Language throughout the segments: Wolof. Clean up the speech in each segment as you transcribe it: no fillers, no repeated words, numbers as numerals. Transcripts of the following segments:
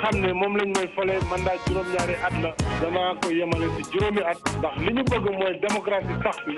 xam ne moom lañ may fale mandat juróom-ñaari at la danaa ko yemale ci juróomi at ndax li ñu bëgg mooy démocratie sax fi.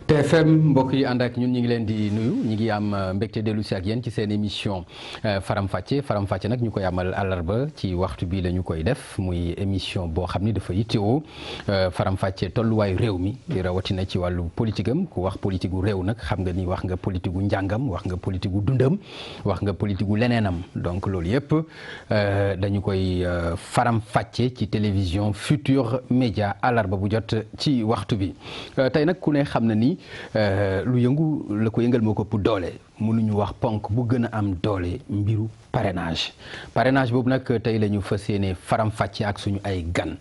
TFM mbokk yi ànd ak ñun ñu ngi leen di nuyu ñu ngi am mbégte dellu si ak yéen ci seen émission faram-fàcce nag ñu koy amal àllarba ci waxtu bi la ñu koy def muy émission boo xam ni dafa yittewoo faram-fàcce tolluwaayu réew mi di rawatina ci wàllu politique am ku wax politique gu réew nag xam nga ni wax nga politique gu njàngam wax nga politique gu dundam wax nga politique gu leneenam donc loolu yëpp dañu koy faram-fàcce ci télévision Futur Média àllarba bu jot ci waxtu bi tey nag ku ne xam na ni. lu yëngu la ko yëngal moo ko ëpp doole mënuñu wax ponk bu gën a am doole mbiru parrainage boobu nag tey la ñu fas yéene faram-fàcce ak suñu ay gan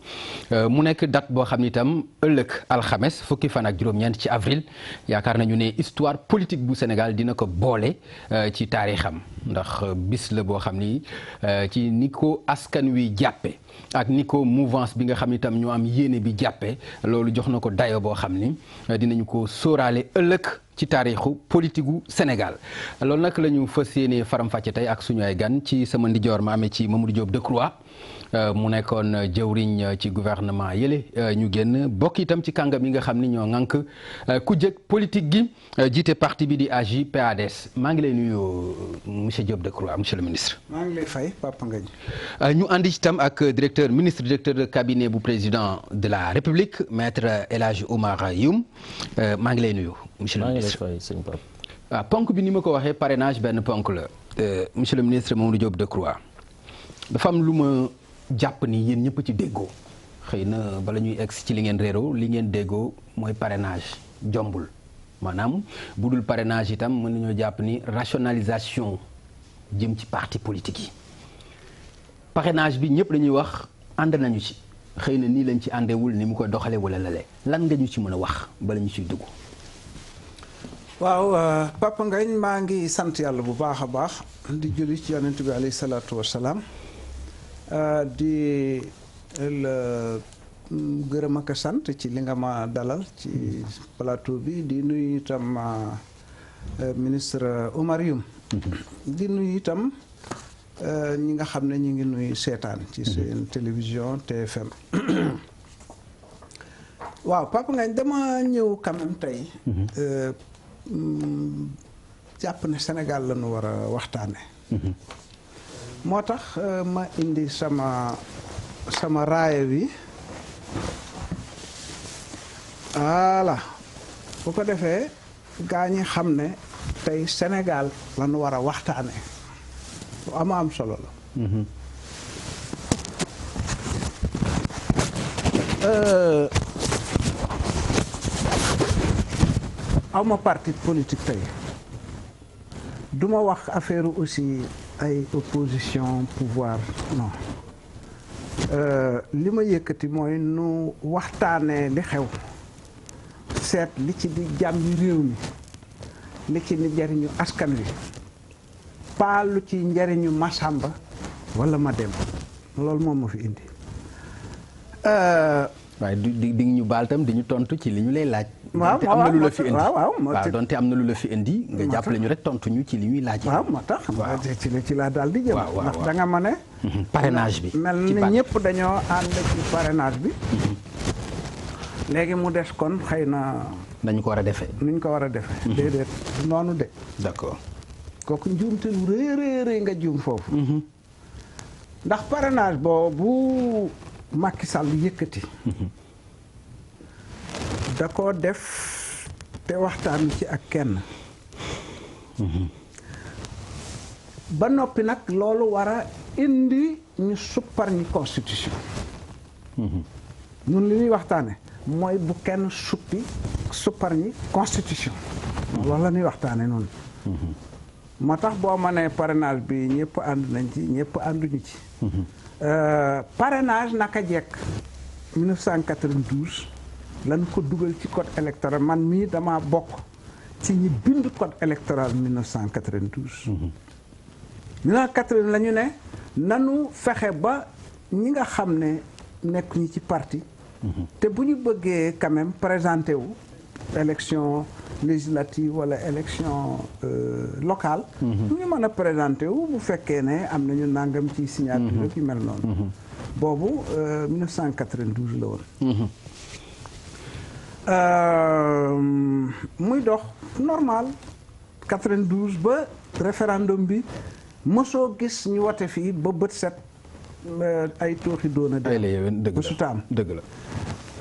mu nekk date boo xam ni itam ëllëg alxames fukki fan ak juróom-ñeent ci avril yaakaar nañu ne histoire politique bu Sénégal dina ko boole ci taarixam ndax bis la boo xam ni ci ni ko askan wi jàppe ak ni ko mouvance bi nga xam ni itam ñoo am yéene bi jàppe loolu jox na ko dayo boo xam ni dinañu ko sóoraale ëllëg ci taarixu politique gu Sénégal loolu nag la ñu fas yéene faram-fàcce tey ak suñu ay gan ci sama ndijoor ma amee ci Mamadou Diop Decroix mu nekkoon jëwriñ ci gouvernement yële ñu génn bokk itam ci kàngam yi nga xam ni ñoo ŋànk ku jëkk politique gi jiite parti bi di AJ/PADS maa ngi lay nuyu monsieur Diop Decroix monsieur le ministre. maa ngi lay fay Papa Ngagne. ñu àndi itam ak directeur de cabinet bu président de la République maître El Hadji Oumar Youm maa ngi lay nuyu. monsieur le ministre maa ngi lay fay sëñ Pape. waaw ponk bi ni ma ko waxee parrainage benn ponk la monsieur le ministre Mamadou Diop Decroix dafa am lu ma jàpp ni yéen ñëpp ci déggoo xëy na bala ñuy egg ci li ngeen réeroo li ngeen déggoo mooy parrainage jombul maanaam bu dul parrainage itam mën nañoo jàpp ni rationalisation jëm ci parti politique yi parrainage bi ñëpp dañuy wax ànd nañu ci xëy na nii lañ ci àndewul ni mu ko doxalee wala lale lan nga ñu ci mën a wax bala ñu ciy dugg. waaw Papa Ngagne maa ngi sant yàlla bu baax a baax di julli ci yonent bi alayhi salaatu wassalaam di la gërëm ak sant ci li nga ma dalal ci plateau bi di nuyu itam ministre Oumar Youm di nuyu itam ñi nga xam ne ñi ngi nuyu seetaan ci seen télévision TFM waaw Papa Ngagne dama ñëw quand même tey jàpp ne Sénégal la ñu war a waxtaane moo tax ma indi sama raaya bi voilà bu ko defee gaa ñi xam ne tey Sénégal la ñu war a waxtaane lu am solo la awma parti politique tey duma wax affaire aussi ay opposition pouvoir non li ma yëkkati mooy nu waxtaanee li xew seet li ci di jàmmi réew mi li ci di njariñu askan wi pas lu ci njariñu Masamba wala ma dem loolu moom ma fi indi waaye di ñu baal tam di ñu tontu ci li ñu lay laaj. waaw donte am na lu la fi indi waaw donte am na lu la fi indi. nga jàppale ñu rek tontu ñu ci li ñuy laaj. waaw moo tax ci laa daal di jëm. ndax da nga ma ne. parrainage bi mel ni ñëpp dañoo ànd ci parrainage bi. léegi mu des kon xëy na. nañu ko war a defee. nuñ ko war a defee. déedéet noonu de. d'accord. kooku njuumte lu rëy nga juum foofu. ndax parrainage boobu Macky Sall yëkkati. da ko def te waxtaan ci ak kenn. ba noppi nag loolu war a indi ñu suppar ñi constitution. ñun li ñuy waxtaane mooy bu kenn suppar ñi constitution. loolu la ñuy waxtaane noonu. moo tax boo ma nee parrainage bi ñëpp ànd nañ ci ñëpp ànduñu ci. parrainage naka jekk 1992 lan ko dugal ci code électoral man mii dama bokk ci ñi bind code électoral 1992. 1980 la ñu ne nanu fexe ba ñi nga xam ne nekk ñi ci parti. te bu ñu bëggee quand même présenté wu élection législative wala élection locale ñu ngi mën a présenté wu bu fekkee ne am nañu nangam ci signature yu mel noonu boobu 1992 la woon muy dox normal 92 ba référendum bi mosoo gis ñu wote fii ba bët set ay tooxi doona de mësuta am dëgg la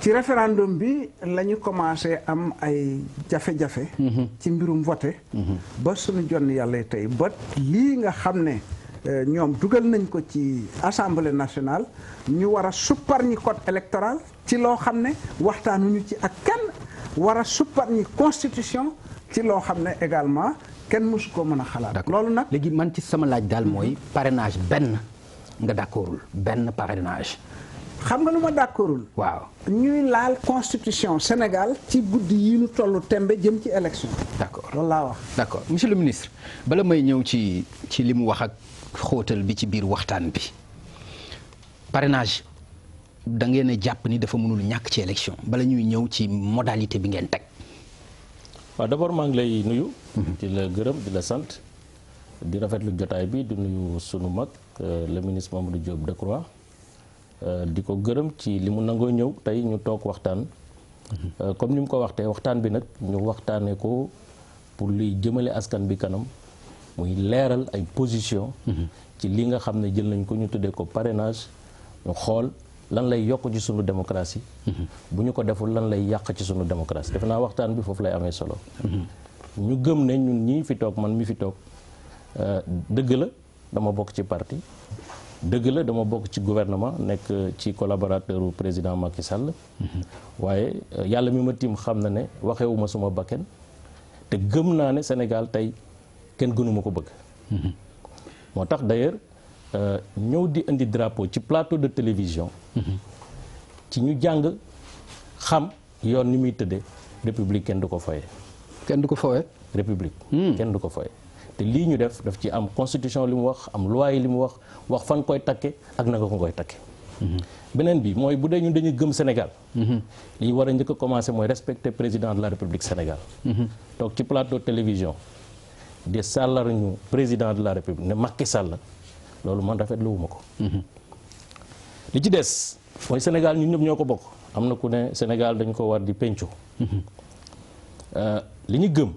ci référendum bi la ñu commencé am ay jafe-jafe ci mbirum vote ba suñu jonn yàlla tey ba lii nga xam ne ñoom dugal nañ ko ci assemblée nationale ñu war a suppar ñi code électoral ci loo xam ne waxtaanuñu ci ak kenn war a suppar ñi constitution ci loo xam ne également kenn mësu ko mën a xalaat. loolu nag léegi man ci sama laaj daal mooy parrainage benn nga d'accordul benn parrainage. xam nga lu ma d'accordul. waaw ñuy laal constitution Sénégal ci guddi yi ñu tollu tembe jëm ci élection. d'accord loolu laa wax. d'accord monsieur le ministre bala may ñëw ci li mu wax ak xóotal bi ci biir waxtaan bi parrainage da ngeen a jàpp ni dafa mënul ñàkk ci élection bala ñuy ñëw ci modalité bi ngeen teg. waaw d'abord maa ngi lay nuyu. di la gërëm di la sant di rafetlu jotaay bi di nuyu sunu mag le ministre Mamadou Diop Decroix di ko gërëm ci li mu nangoo ñëw tey ñu toog waxtaan. comme ni mu ko waxtee waxtaan bi nag ñu waxtaanee ko pour luy jëmale askan bi kanam muy leeral ay position ci li nga xam ne jël nañ ko ñu tuddee ko parrainage ñu xool lan lay yokk ci sunu démocratie. bu ñu ko deful lan lay yàq ci sunu démocratie defe naa waxtaan bi foofu lay amee solo. ñu gëm ne ñun ñii fi toog man mi fi toog dëgg la dama bokk ci parti dëgg la dama bokk ci gouvernement nekk ci collaborateur u président Macky Sall. waaye yàlla mi ma tiim xam na ne waxewuma suma bakken te gëm naa ne Sénégal tey kenn gënuma ko bëgg. moo tax d'ailleurs ñëw di indi drapeau ci plateau de télévision. ci ñu jàng xam yoon ni muy tëddee république kenn du ko foye. kenn du ko foye. république. kenn du ko foye te lii ñu def daf ci am constitution li mu wax am loi yi li mu wax fan koy takke ak naka ko koy takke. beneen bi mooy bu dee ñun dañuy gëm Sénégal. li ñu war a njëkk a commencer mooy respecter président de la république Sénégal. toog ci plateau télévision di sàllar ñu président de la république ne Macky Sall loolu man rafetlu wu ma ko. li ci des mooy Sénégal ñun ñëpp ñoo ko bokk am na ku ne Sénégal dañ ko war di penco. li ñu gëm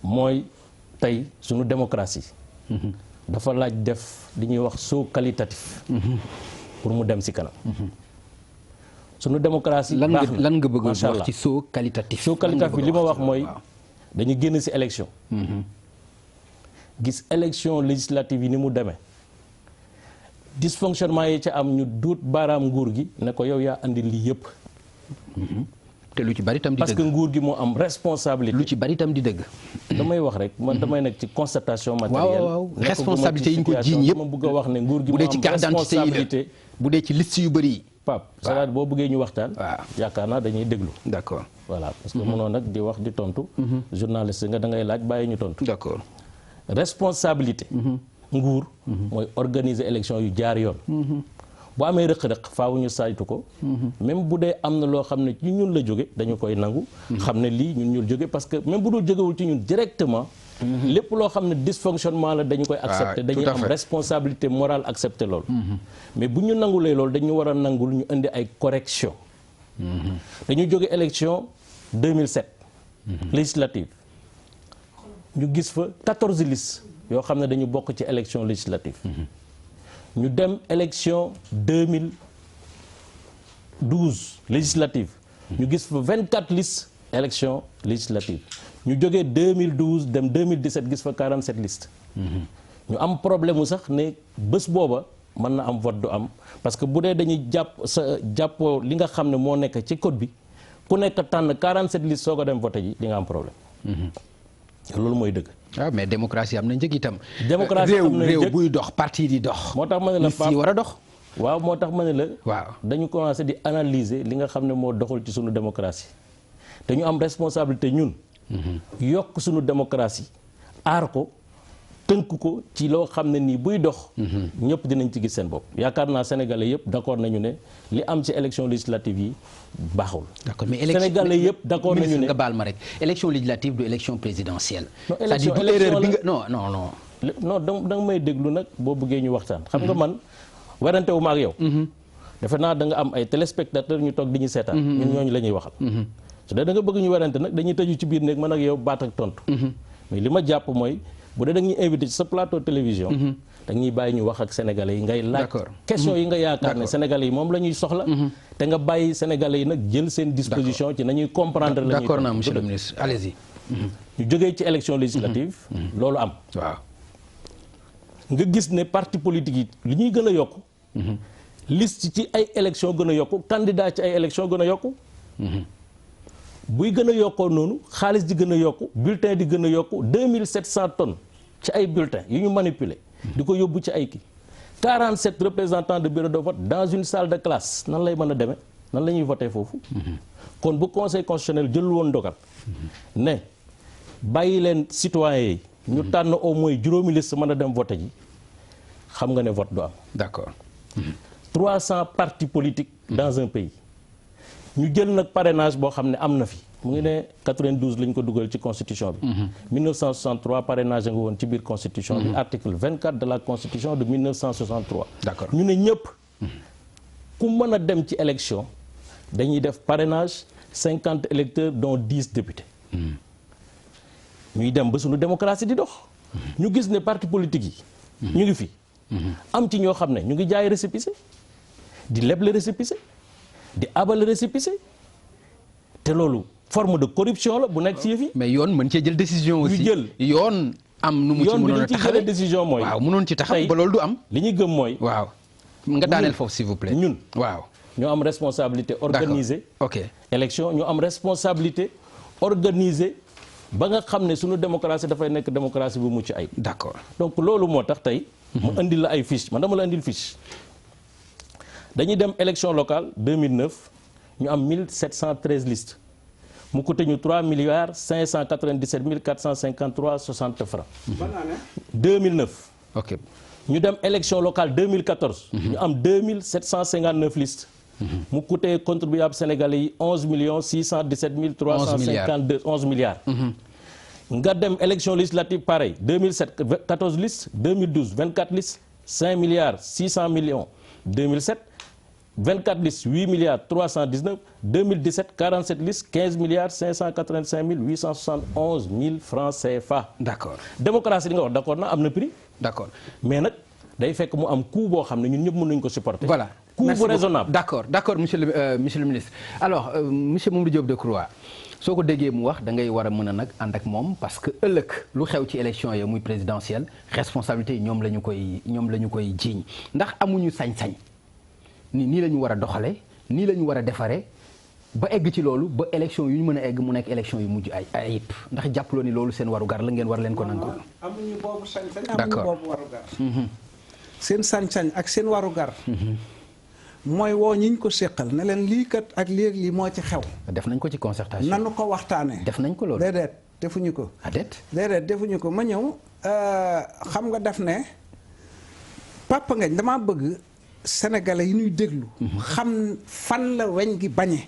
mooy tey suñu démocratie. dafa laaj def li ñuy wax saut qualitatif. pour mu dem ci kanam. suñu démocratie baax na lan nga bëgg a wax ci saut qualitatif. saut qualitatif bi li ma wax mooy dañu génn ci élection. gis élection législative yi ni mu demee. dysfonctionnement yi ca am ñu duut baaraam nguur gi ne ko yow yaa andi lii yëpp. te lu ci bari tam di dëgg parce que nguur gi moo am responsabilité. lu ci bari tam di dëgg. damay wax rek man damay nekk ci constatation matérielle. waaw responsabilité yi ñu ko jiiñ yëpp ma bëgg a wax ne nguur gi bu moo dee ci am carte d'identité responsabilité. bu dee ci liste yu bëri yi. Pape c'est-à-dire boo bëggee ñu waxtaan. waaw yaakaar naa dañuy déglu. d'accord voilà parce que mënoo nag di wax di tontu. journaliste nga da ngay laaj bàyyi ñu tontu. d'accord responsabilité. nguur mooy organiser élection yu jaar yoon. bu amee rëq-rëq faaw ñu saytu ko. même bu dee am na loo xam ne ci ñun la jóge dañu koy nangu. xam ne lii ñun ñu jóge parce que même bu dul jógewul ci ñun directement. lépp loo xam ne dysfonctionnement la dañu koy accepter dañuy am responsabilité morale accepter loolu. mais bu ñu nangulee loolu dañu war a nangul ñu indi ay correction dañu jóge élection 2007. législative ñu gis fa 14 listes yoo xam ne dañu bokk ci élection législative. ñu dem élection 2012 législative ñu gis fa 24 listes élection législative ñu jógee 2012 dem 2017 gis fa 47 listes. ñu am problème mu sax ne bés booba mën na am vote du am parce que bu dee dañuy jàppoo li nga xam ne moo nekk ci code bi ku nekk tànn 47 listes soo ko dem voté ji li nga am problème. loolu mooy dëgg. waaw mais démocratie am na njëg itam. démocratie am na njëg réew buy dox parti di dox. moo tax ma ne la Pape war a dox. waaw moo tax ma ne la. waaw dañu commencé di analyser li nga xam ne moo doxul ci sunu démocratie te ñu am responsabilité ñun. yokk sunu démocratie aar ko tënk ko ci loo xam ne nii buy dox. ñëpp dinañ ci gis seen bopp yaakaar naa sénégalais yëpp d'accord nañu ne li am ci élection législative yi baaxul. d'accord mais sénégalais yëpp d'accord nañu ne nga baal ma rek élection législative du élection présidentielle. non c'est-à-dire du erreur bi nga non. da nga may déglu nag boo bëggee ñu waxtaan. xam nga man werante wu ma ak yow. defe naa da nga am ay téléspectateurs ñu toog di ñu seetaan. ñun ñooñu la ñuy waxal. su dee da nga bëgg ñu werante nag dañuy tëju ci biir néeg man ak yow baat ak tontu. mais li ma jàpp mooy bu dee da ñuy invité ci sa plateau télévision. da ñuy bàyyi ñu wax ak sénégalais yi ngay laaj. question yi nga yaakaar ne sénégalais yi moom la ñuy soxla. te nga bàyyi sénégalais yi nag jël seen disposition ci nañuy comprendre. la ñuy d'accord naa monsieur le ministre allez-y. ñu jógee ci élection législative. loolu am. waaw nga gis ne parti politique yi li ñuy gën a yokku. liste ci ay élection gën a yokku candidat ci ay élection gën a yokku. buy gën a yokkoo noonu xaalis di gën a yokku bulletin di gën a yokku 2700 tonnes ci ay bulletins yu ñu manipuler. di ko yóbbu ci ay kii 47 représentants de bureau de vote dans une salle de classe nan lay mën a demee nan la ñuy voté foofu. kon bu conseil constitutionnel jëlul woon dogal. ne bàyyi leen citoyens yi. ñu tànn au moins juróomi liste mën a dem voté ji xam nga ne vote du am. d'accord. 300 partis politiques dans un pays. ñu jël nag parrainage boo xam ne am na fi mu ngi ne 92 lañ ko dugal ci constitution bi. 1963 parrainage nga woon ci biir constitution bi. article 24 de la constitution de 1963. d'accord ñu ne ñëpp ku mën a dem ci élection dañuy def parrainage 50 électeurs dont 10 députés. ñuy dem ba suñu démocratie di dox. ñu gis ne parti politique yi. ñu ngi fi. am ci ñoo xam ne ñu ngi jaay récépissé di leble récépissé di abal récépissé te loolu forme de corruption la bu nekk ci yëf yi. mais yoon mën cee jël décision aussi. ñu jël yoon am nu mu ci mënoon a taxawee décision mooy. waaw mënoon ci taxaw ba loolu du am. li ñu gëm mooy. waaw nga daaneel foofu s'il vous plaît. ñun waaw ñoo am responsabilité organiser. ok élection ñoo am responsabilité organiser ba nga xam ne suñu démocratie dafay nekk démocratie bu mucc ayib. d'accord donc loolu moo tax tey. mu indil la ay fiche man dama la indil fiche. dañuy dem élection locale 2009 ñu am 1713 listes mu coûté ñu 3 milliards 597 mille 453 60 francs. 2009. ok ñu dem élection locale 2014. ñu am 2759 listes. mu coûté contribuable sénégalais yi 11 millions 617 mille 352 11 milliards. nga dem élection législative pareil 2007 14 listes 2012 24 listes 5 milliards 600 millions 2007 24 listes 8 milliards 319 2017 47 listes 15 milliards 585 mille 871 mille francs CFA. d'accord démocratie li nga wax d'accord na am na prix. d'accord mais nag day fekk mu am coût boo xam ne ñun ñëpp mënuñ ko supporter. voilà coût bu raisonnable. d'accord monsieur le ministre alors monsieur Mamadou Diop Decroix soo ko déggee mu wax da ngay war a mën a nag ànd ak moom parce que ëllëg lu xew ci élection yi muy présidentielle responsabilité yi ñoom la ñu koy jiiñ ndax amuñu sañ-sañ ni nii la ñu war a doxale nii la ñu war a defaree ba egg ci loolu ba élection yu ñu mën a egg mu nekk élection yu mujj ay ayib ndax jàppaloo ni loolu seen warugar la ngeen war leen ko nangul. amuñu boobu sañ-sañ. d'accord amuñu boobu warugar. seen sañ-sañ ak seen warugar. mooy woo ñi ñu ko séqal ne leen lii kat ak lii moo ci xew. def nañ ko ci concertation. nanu ko waxtaanee. def nañ ko loolu déedéet defuñu ko. déedéet defuñu ko ma ñëw xam nga def ne Papa Ngagne damaa bëgg sénégalais yi ñuy déglu. xam fan la weñ gi bañe.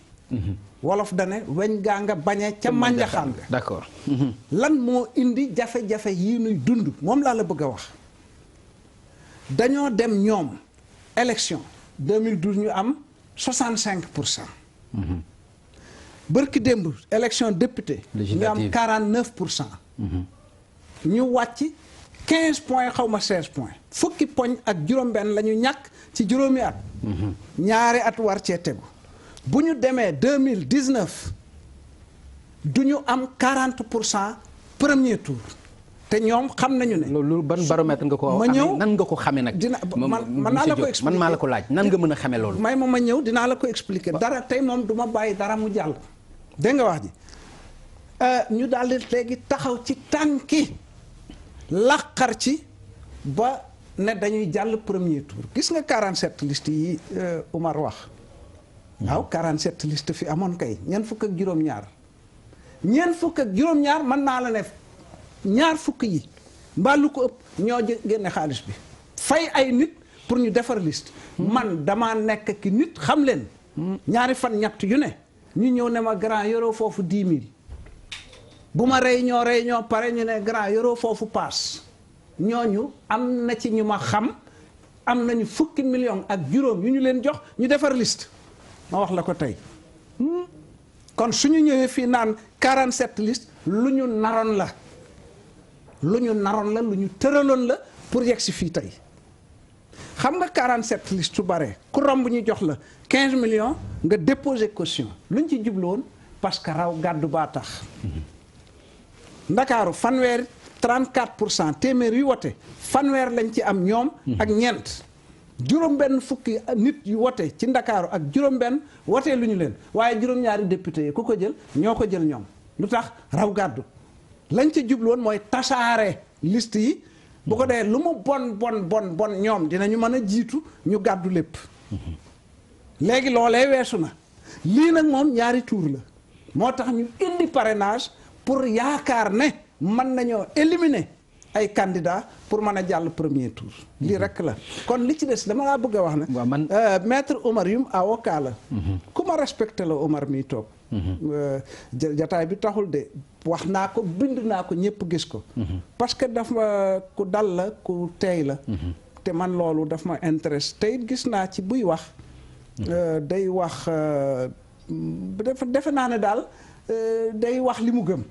wolof dane weñ gaa nga bañe ca mànjaxaan ga. d'accord. lan moo indi jafe-jafe yii nuy dund moom laa la bëgg a wax dañoo dem ñoom élection 2012 ñu am 65%. bërki démb élection député. ñu am 49%. ñu wàcc 15 points xaw ma 16 points. fukki poñ ak juróom-benn la ñu ñàkk ci juróomi at. ñaari at war cee tegu. bu ñu demee 2019 du ñu am 40% premier tour. te ñoom xam nañu ne. loolu ban baromètre nga ko. ma ñëw nan nga ko xamee nag. man naa la ko expliquer man maa la ko laaj nan nga mën a xamee loolu. may ma ñëw dinaa la ko expliquer dara tey moom du ma bàyyi dara mu jàll. dégg nga wax ji ñu daal di léegi taxaw ci tànki laqar ci ba ne dañuy jàll premier tour gis nga 47 listes yi Umar wax. waaw 47 listes fi amoon kay ñeent fukk ak juróom-ñaar. ñeent fukk ak juróom-ñaar mën naa la ne. ñaar fukk yi mbaa lu ko ëpp ñoo génne xaalis bi fay ay nit pour ñu defar liste. man damaa nekk ki nit xam leen. ñaari fan ñett yu ne ñu ñëw ne ma grand yoroo foofu 10 000 bu ma réunion pare ñu ne grand yoroo foofu paas ñooñu am na ci ñu ma xam am nañu fukki million ak juróom yu ñu leen jox ñu defar liste ma wax la ko tey kon suñu ñëwee fii naan 47 liste lu ñu naroon la lu ñu tëraloon la pour yegg si fii tey xam nga 47 liste su bare ku romb ñu jox la 15 millions nga déposer caution luñ ci jublu woon parce que raw gàddu baa tax ndakaaru fanweer 34% téeméer yu wote fanweer lañ ci am ñoom ak ñeent juróom-benn fukki nit yu wote ci ndakaaru ak juróom-benn wotee lu ñu leen waaye juróom-ñaari député yi ku ko jël ñoo ko jël ñoom lu tax raw gàddu lañ ci jublu woon mooy tasaare liste yi bu ko dee lu mu bon ñoom dinañu mën a jiitu ñu gàddu lépp léegi loolee weesu na lii nag moom ñaari tour la moo tax ñu indi parrainage pour yaakaar ne mën nañoo éliminer ay candidats pour mën a jàll premier tour lii rek la kon li ci des dama laa bëgg a wax ne maître Oumar Youm avocat la ku ma respecté la Oumar miy toog jataay bi taxul de wax naa ko bind naa ko ñëpp gis ko parce que daf ma ku dal la ku teey la te man loolu daf ma intéresse te it gis naa ci buy wax day wax defe naa ne daal day wax li mu gëm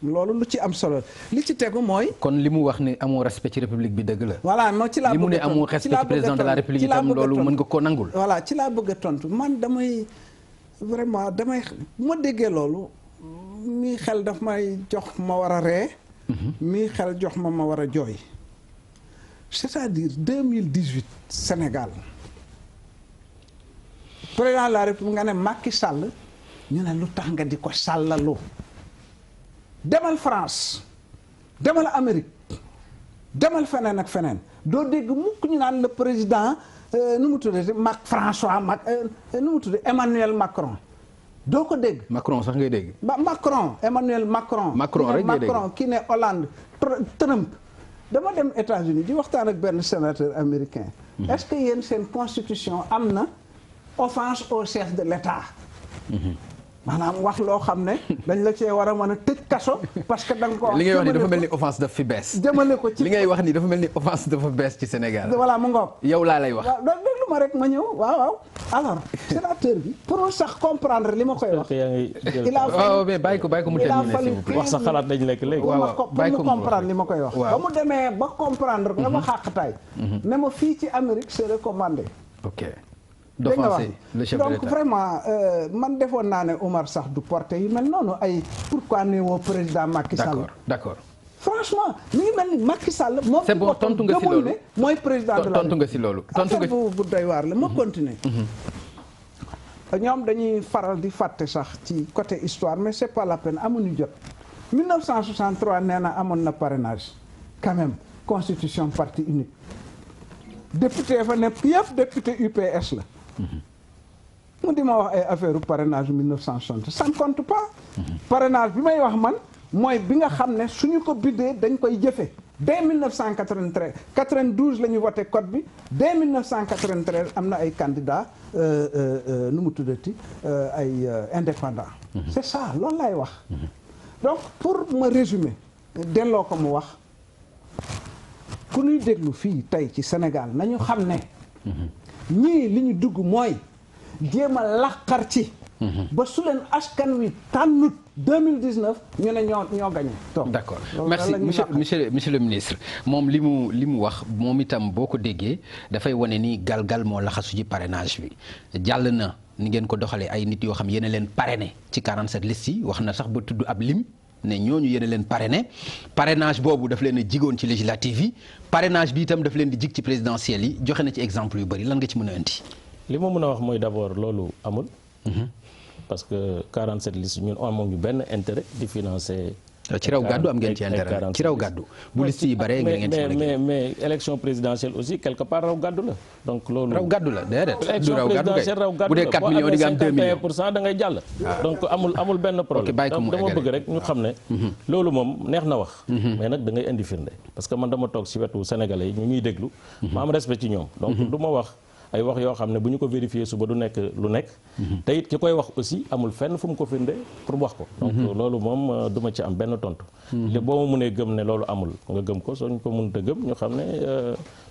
loolu lu ci am solo li ci tegu mooy kon li mu wax ne amoo respect ci république bi dëgg la voilà moo ci laa bëgg li mu ne amoo respect ci président de la république itam loolu mën nga koo nangul voilà ci laa bëgg a tontu man damay vraiment bu ma déggee loolu mii xel daf may jox ma war a ree mii xel jox ma war a jooy c'est-à-dire 2018 Sénégal président de la république nga ne Macky Sall ñu ne lu tax nga di ko sàllalu demal France demal Amérique demal feneen ak feneen doo dégg mukk ñu naan le président nu mu tuddee Emmanuel Macron doo ko dégg. Macron sax ngay dégg. Emmanuel Macron. Macron rek ngay dégg Macron kii ne Hollande Trump. dama dem États-Unis di waxtaan ak benn sénateur américain. est-ce que yéen seen constitution am na offense au chef de l'État. maanaam wax loo xam ne dañ la cee war a mën a tëj kaso parce que da nga ko wax li ngay wax ni dafa mel ni offense daf fi bees jëmale ko ci li ngay wax ni dafa mel ni offense dafa bees ci Sénégal voilà mu ngoog yow laa lay wax waaw déglu ma rek ma ñëw waaw alors sénateur bi pour sax comprendre li ma koy wax il a fallu mais bàyyi ko mu terminer s'il vous plaît wax sa xalaat dañ lekk léegi pour mu comprendre li ma koy wax ba mu demee ba comprendre ko dama xàqtaay ne ma fii ci Amérique c'est recommandé ok d'offenser le chef de l'État donc vraiment man defoon naa ne Omar sax du porté yu mel noonu ay pourquoi ne woo président Macky Sall. d'accord franchement mi ngi mel ni Macky Sall. moom c'est bon tontu nga si loolu mooy président de la tontu nga si loolu. tontu nga bu doy waar la ma continuer. ñoom dañuy faral di fàtte sax ci côté histoire mais c'est pas la peine amuñu jot. 1963 nee na amoon na parrainage quand même constitution parti unique député fa nekk yëpp député UPS la. mu di ma wax ay affaire parrainage 1960 ça ne compte pas. parrainage bi may wax man mooy bi nga xam ne suñu ko bindee dañ koy jëfe dès 1993 92 la ñu voté code bi dès 1993 am na ay candidats nu mu tuddati ay indépendants. c'est ça loolu lay wax. donc pour me résumer delloo ko mu wax ku ñuy déglu fii tey ci Sénégal nañu xam ne. ñii li ñu dugg mooy jéem a laqar ci. ba su leen askan wi tànnut 2019 ñu ne ñoo gagné. d'accord merci monsieur le ministre moom li mu wax moom itam boo ko déggee dafay wane ni galgal moo laxasu ci parrainage bi jàll na ni ngeen ko doxalee ay nit yoo xam yéen a leen parrainé ci 47 listes yi wax na sax ba tudd ab lim ne ñooñu yéen a leen parrainé parrainage boobu daf leen a jigoon ci législative yi parrainage bi itam daf leen di jig ci présidentielle yi joxe na ci exemple yu bëri lan nga ci mën a indi. li ma mën a wax mooy d'abord loolu amul. parce que 47 listes ñun amoon ñu benn intérêt di financer ci raw gàddu am ngeen ci intérêt ci raw gàddu bu liste yi bare ngeen ci mais élection présidentielle aussi quelque part raw gàddu la donc loolu raw gàddu la déedéet du élection raw gàddu présidentielle raw gàddu bu dee 4 millions di nga am 2 millions pour cent da ngay jàll donc amul benn problème donc dama bëgg rek ñu xam ne loolu moom neex na wax mais nag da ngay indi firnde parce que man dama toog si wetu sénégalais yi ñu ñuy déglu ma am respect ci ñoom donc du ma wax ay wax yoo xam ne bu ñu ko vérifier suba du nekk lu nekk te it ki koy wax aussi amul fenn fu mu ko firnde pour wax ko donc loolu moom du ma ci am benn tontu li boo ma mënee gëm ne loolu amul nga gëm ko soo ñu ko mënut a gëm ñu xam ne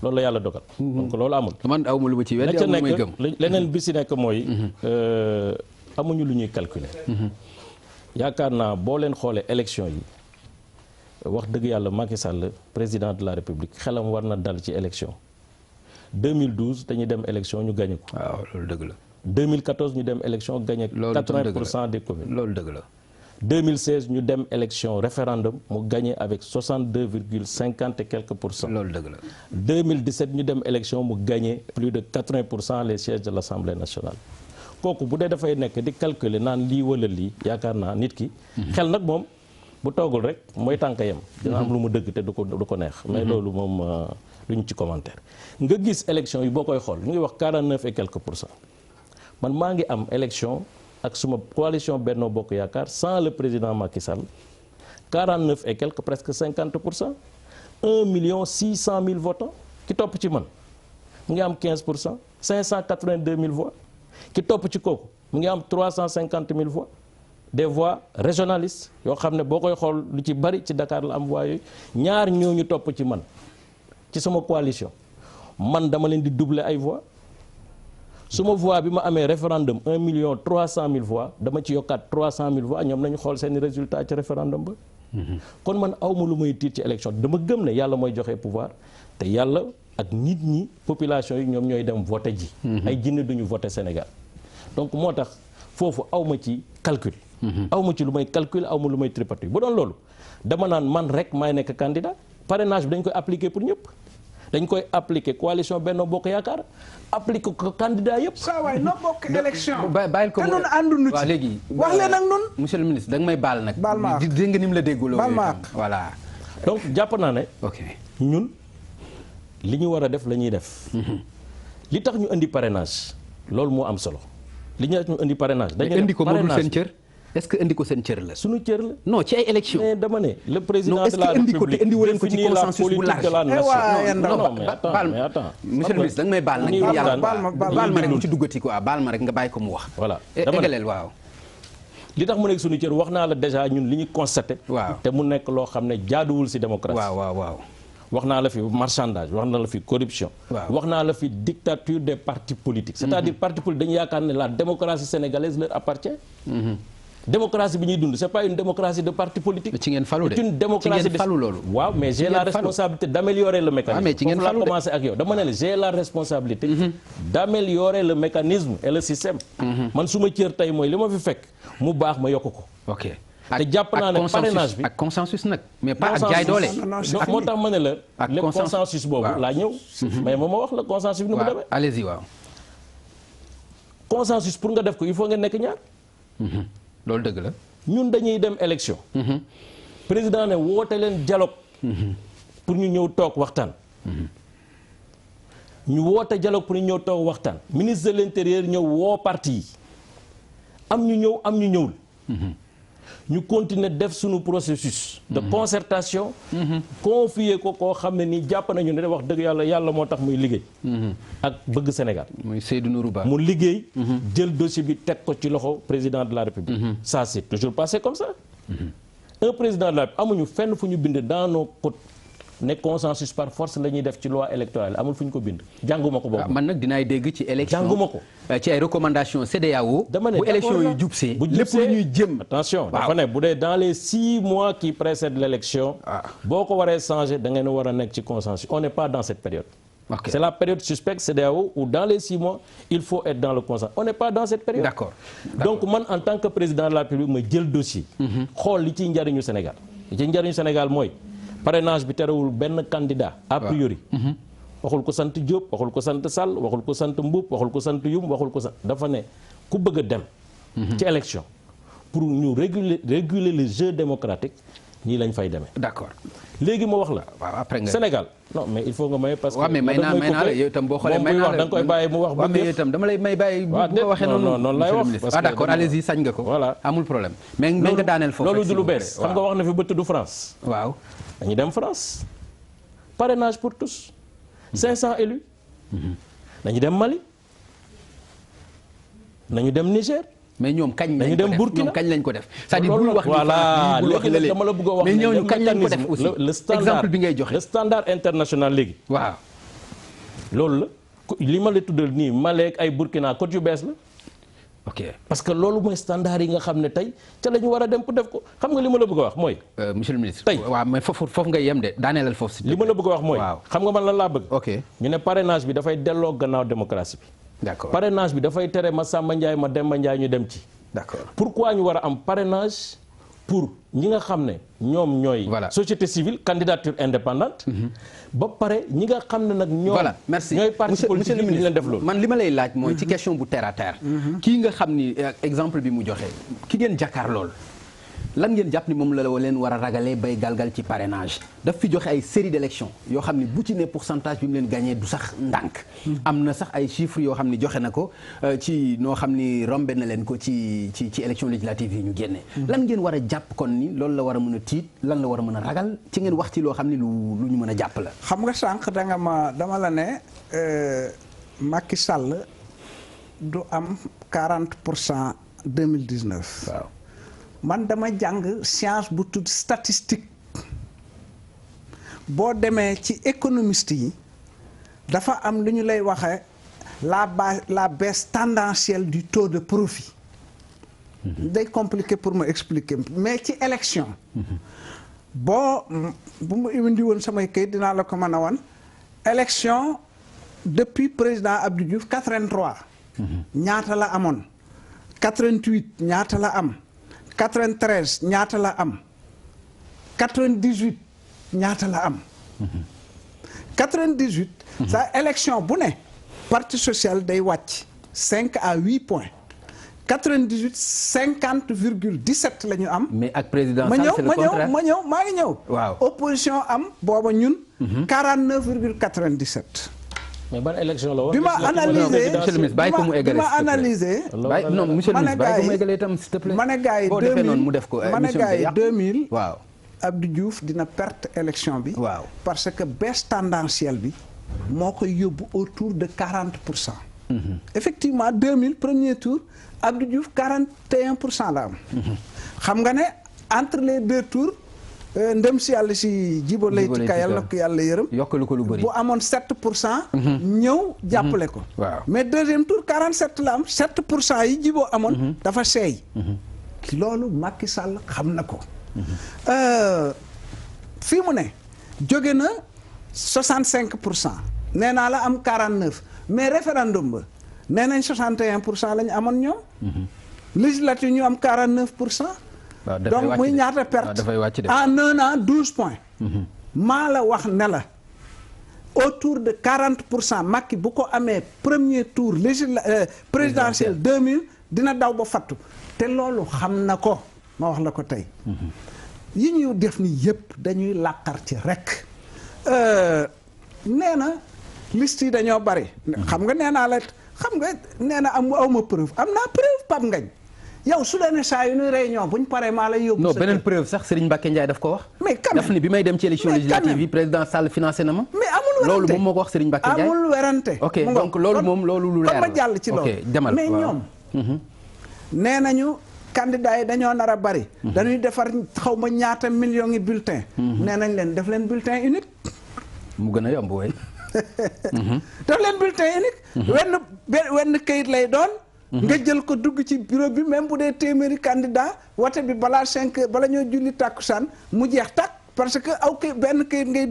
loolu la yàlla dogal donc loolu amul man awma lu ma ci weddi awma lu may gëm leneen bi si nekk mooy amuñu lu ñuy calculer yaakaar naa boo leen xoolee élection yi wax dëgg yàlla Macky Sall président de la République xelam war na dal ci élection 2012 dañuy dem élection ñu gagné ko. waaw loolu dëgg la. 2014 ñu dem élection gagné 80% des communes. loolu dëgg la. 2016 ñu dem élection référendum mu gagné avec 62,50 et quelques pour cent. loolu dëgg la. 2017 ñu dem élection mu gagné plus de 80% les sièges de l'Assemblée nationale. kooku bu dee dafay nekk di calculer naan lii wala lii yaakaar naa nit ki. xel nag moom bu toogul rek mooy tànk yem. dina am lu mu dëgg te du ko neex. mais loolu moom lu ñu ci commentaire. nga gis élection yi boo koy xool ñu ngi wax 49 et quelques pour cent man maa ngi am élection ak suma coalition Benno Bokk Yaakaar sans le président Macky Sall 49 et quelques presque 50 pour cent 1,600,000 votants ki topp ci man mu ngi am 15 pour cent 582 000 voix ki topp ci kooku mu ngi am 350 000 voix des voix régionalistes yoo xam ne boo koy xool lu ci bari ci Dakar la am voix yooyu ñaar ñooñu topp ci man ci sama coalition man dama leen di doubler ay voix suma voix bi ma amee référendum 1,300,000 voix dama ci yokkaat 300,000 voix ñoom nañu xool seeni résultat ci référendum ba kon man awma lu may tiit ci élection dama gëm ne yàlla mooy joxe pouvoir te yàlla ak nit ñi population yi ñoom ñooy dem voter ji ay jinne duñu voter Sénégal donc moo tax foofu awma ci calcul awma ci lu may calcul awma lu may tripatouille bu doon loolu dama naan man rek maay nekk candidat parrainage bi dañ koy appliquer pour ñëpp dañ koy appliquer coalition Benno Bokk Yaakaar appliquer ko candidat yëpp. saa waay noo bokk élection. bàyyil ko te noonu ànduñu ci. waaw léegi wax leen ak noonu. monsieur le ministre da nga may baal nag. baal ma dégg nga ni mu la dégguloo. baal ma voilà. donc jàpp naa ne. ok ñun li ñu war a def la ñuy def. li tax ñu indi parrainage loolu moo am solo li ñu indi parrainage. dañuy indi ko moo dul seen cër. est-ce que indi ko seen cër la. suñu cër la. non ci ay élections. mais dama ne le président de la République indi leen ko ci consensus bu large. non mais attends monsieur le ministre da nga may baal nag. yàlla baal ma rek mu ci duggati quoi baal ma rek nga bàyyi ko mu wax. voilà égaleel waaw. li tax mu nekk suñu cër wax naa la déjà ñun li ñu constaté. waaw te mu nekk loo xam ne jaaduwul ci démocratie. waaw. wax naa la fi marchandage wax naa la fi corruption. wax naa la fi dictature des partis politiques. c'est-à-dire partis politiques dañu yaakaar ne la démocratie sénégalaise leur appartient. démocratie bi ñuy dund c'est pas une démocratie de parti politique. ci ngeen falu de c'est une démocratie de loolu. waaw mais j'ai la responsabilité d'améliorer le mécanisme. mais ci ngeen falu de foofu laa commencé ak yow dama ne la j'ai la responsabilité. d'améliorer le mécanisme et le système. man su ma cër tey mooy li ma fi fekk mu baax ma yokk ko. ok te jàpp naa ne parrainage bi ak consensus nag. mais pas ak jaay doole. moo tax ma ne la. ak le consensus boobu laa ñëw. mais ma wax la consensus bi nu mu demee. allez-y waaw. consensus pour nga def ko il faut nga nekk ñaar. loolu dëgg la. ñun dañuy dem élection. président ne woote leen dialogue. pour ñu ñëw toog waxtaan. ñu woote dialogue pour ñu ñëw toog waxtaan. ministre de l'intérieur ñëw woo parti yi. am ñu ñëw am ñu ñëwul. ñu continuer def suñu processus. de concertation. confier ko koo xam ne nii jàpp nañu ne wax dëgg yàlla moo tax muy liggéey. ak bëgg Sénégal. muy Seydou Nourou Ba. mu liggéey. jël dossier bi teg ko ci loxo président de la République. ça c'est toujours passé comme ça. un président de la République amuñu fenn fu ñu bind dans nos codes ne consensus par force la ñuy def ci loi électorale amul fu ñu ko bind. jànguma ko boobu. man nag dinaay dégg ci élection jànguma ko. ci ay recommandations CEDEAO. dama ne bu élection yu jubsee. lépp lu ñuy jëm. attention dafa ne bu dee dans les 6 mois qui précèdent l'élection. boo ko waree changer da ngeen war a nekk ci consensus on n'est pas dans cette période. Okay. C'est la période suspecte CEDEAO où dans les 6 mois il faut être dans le consensus. On n'est pas dans cette période. D'accord. Donc man en tant que président de la République ma jël dossier. xool li ci njariñu Sénégal. li ci njariñu Sénégal mooy parrainage bi terewul benn candidat. a priori. waxul ko sant Diop waxul ko sant Sall waxul ko sant Mboup waxul ko sant Youm waxul ko sant dafa ne ku bëgg a dem. ci élection pour ñu réguler le jeu démocratique ñii lañ fay demee. d'accord léegi ma wax la. waaw après nga Sénégal non mais il faut nga may parce que. waaw mais may naa la yow itam boo xoolee may naa la da nga koy bàyyi mu wax. waaw mais yow itam dama lay may bàyyi. bu ko waxee noonu lay wax. parce que d'accord allez-y sañ nga ko. voilà amul problème. mais nga daaneel foofu loolu du lu bees xam nga wax na fi ba tudd France. waaw dañuy dem France. parrainage pour tous. 500 élus. dañu dem Mali. nañu dem Niger. mais ñoom kañ dañu dem Burkina ñoom kañ lañ ko def. c'est-à-dire bul wax voilà léegi nag dama la bëgg a wax mais ñooñu kañ lañ ko def aussi exemple bi ngay joxe. le standard international léegi. waaw loolu la li ma la tuddal nii Mali ak ay Burkina code yu bees la. ok parce que loolu mooy standard yi nga xam ne tey ca la ñu war a dem pour def ko xam nga li ma la bëgg a wax mooy. monsieur le ministre. tey waaw mais foofu nga yem de daaneelal foofu si. li ma la bëgg a wax mooy. xam nga man lan laa bëgg. ok ñu ne parrainage bi dafay delloo gannaaw démocratie bi. d'accord parrainage bi dafay tere ma Samba Ndiaye ma Demba Ndiaye ñu dem ci. d'accord pourquoi ñu war a am parrainage pour ñi nga xam ne ñoom ñooy. voilà société civile candidature indépendante. ba pare ñi nga xam ne nag. ñoom voilà merci ñooy parti politique yi ñu leen def loolu. man li ma lay laaj mooy ci question bu terre à terre. kii nga xam ni exemple bi mu joxe ki ngeen jàkkaar lool lan ngeen jàpp ni moom la leen war a ragalee bay galgal ci parrainage daf fi joxe ay série d'élections yoo xam ni bu ci ne pourcentage bi mu leen gagné du sax ndànk. am na sax ay chiffres yoo xam ni joxe na ko ci noo xam ni rombe na leen ko ci élection législative yi ñu génne. lan ngeen war a jàpp kon ni loolu la war a mën a tiit lan la war a mën a ragal ci ngeen wax ci loo xam ni lu ñu mën a jàpp la. xam nga sànq dama la ne Macky Sall du am 40% 2019. waaw. man dama jàng science bu tudd statistique boo demee ci économiste yi dafa am lu ñu lay waxee la baisse tendancielle du taux de profit. day compliqué pour ma expliquer mais ci élection. bu mu indi woon samay kayit dinaa la ko mën a wan. élection depuis président Abdou Diouf 83. ñaata la amoon. 88 ñaata la am. 93 ñaata la am 98 ñaata la am 98 sa élection bu ne parti social day wàcc 5 à 8 points 98 50,17 la ñu am. mais ak président Sall c'est le contraire maa ngi ñëw. waaw opposition am booba ñun. 49,97. mais ban élection la woon. bi ma analysé monsieur le ministre bàyyi ko mu eggale bi ma analysé. non monsieur le ministre bàyyi ko mu eggale itam s'il te plaît. ma ne gars yi 2000 boo defee noonu mu def ko ma ne gars yi 2000. waaw Abdou Diouf dina perte élection bi. waaw parce que baisse tendancielle bi moo koy yóbbu autour de 40%. effectivement 2000 premier tour Abdou Diouf 41% la am. xam nga ne entre les deux tours. ndem si yàlla si Djibo Leyti Ka yàlla na ko yàlla yërëm. yokkalu ko lu bëri bu amoon 7%. ñëw jàppale ko. waaw mais deuxième tour 47 la am 7% yi Djibo amoon. dafa seey. loolu Macky Sall xam na ko. fii mu ne jóge na 65%. nee naa la am 49 mais référendum ba nee nañ 61% la ñu amoon ñoom. législative ñu am 49%. donc muy ñaata perte en un an 12 points. maa la wax ne la autour de 40% Macky bu ko amee premier tour présidentiel 2000 dina daw ba fattu te loolu xam na ko ma wax la ko tey. yi ñuy def ni yëpp dañuy làqar ci rek. nee na liste yi dañoo bari. xam nga nee naa la xam nga nee na awma preuve am naa preuve Pape Ngagne. yow su leen saa yu ñuy réunion buñ paree maa lay yóbbu. non beneen preuve sax Serigne Mbacké Ndiaye daf ko wax. mais quand même daf ni bi may dem ci élection législative yi président Sall financé na ma. mais amul werante loolu moom moo ko wax Serigne Mbacké Ndiaye amul werante. ok donc loolu moom loolu lu leer la kon ma jàll ci loolu. ok demal mais ñoom. nee nañu candidats yi dañoo nar a bari. dañuy defar xaw ma ñaata millions yi bulletin. nee nañ leen def leen bulletin unique. mu gën a yomb way. def leen bulletin unique. wenn kayit lay doon. nga jël ko dugg ci bureau bi même bu dee téeméeri candidat wote bi balaa 5 heures bala ñoo julli tàkkusaan mu jeex tàkk parce que aw kay benn kayit ngay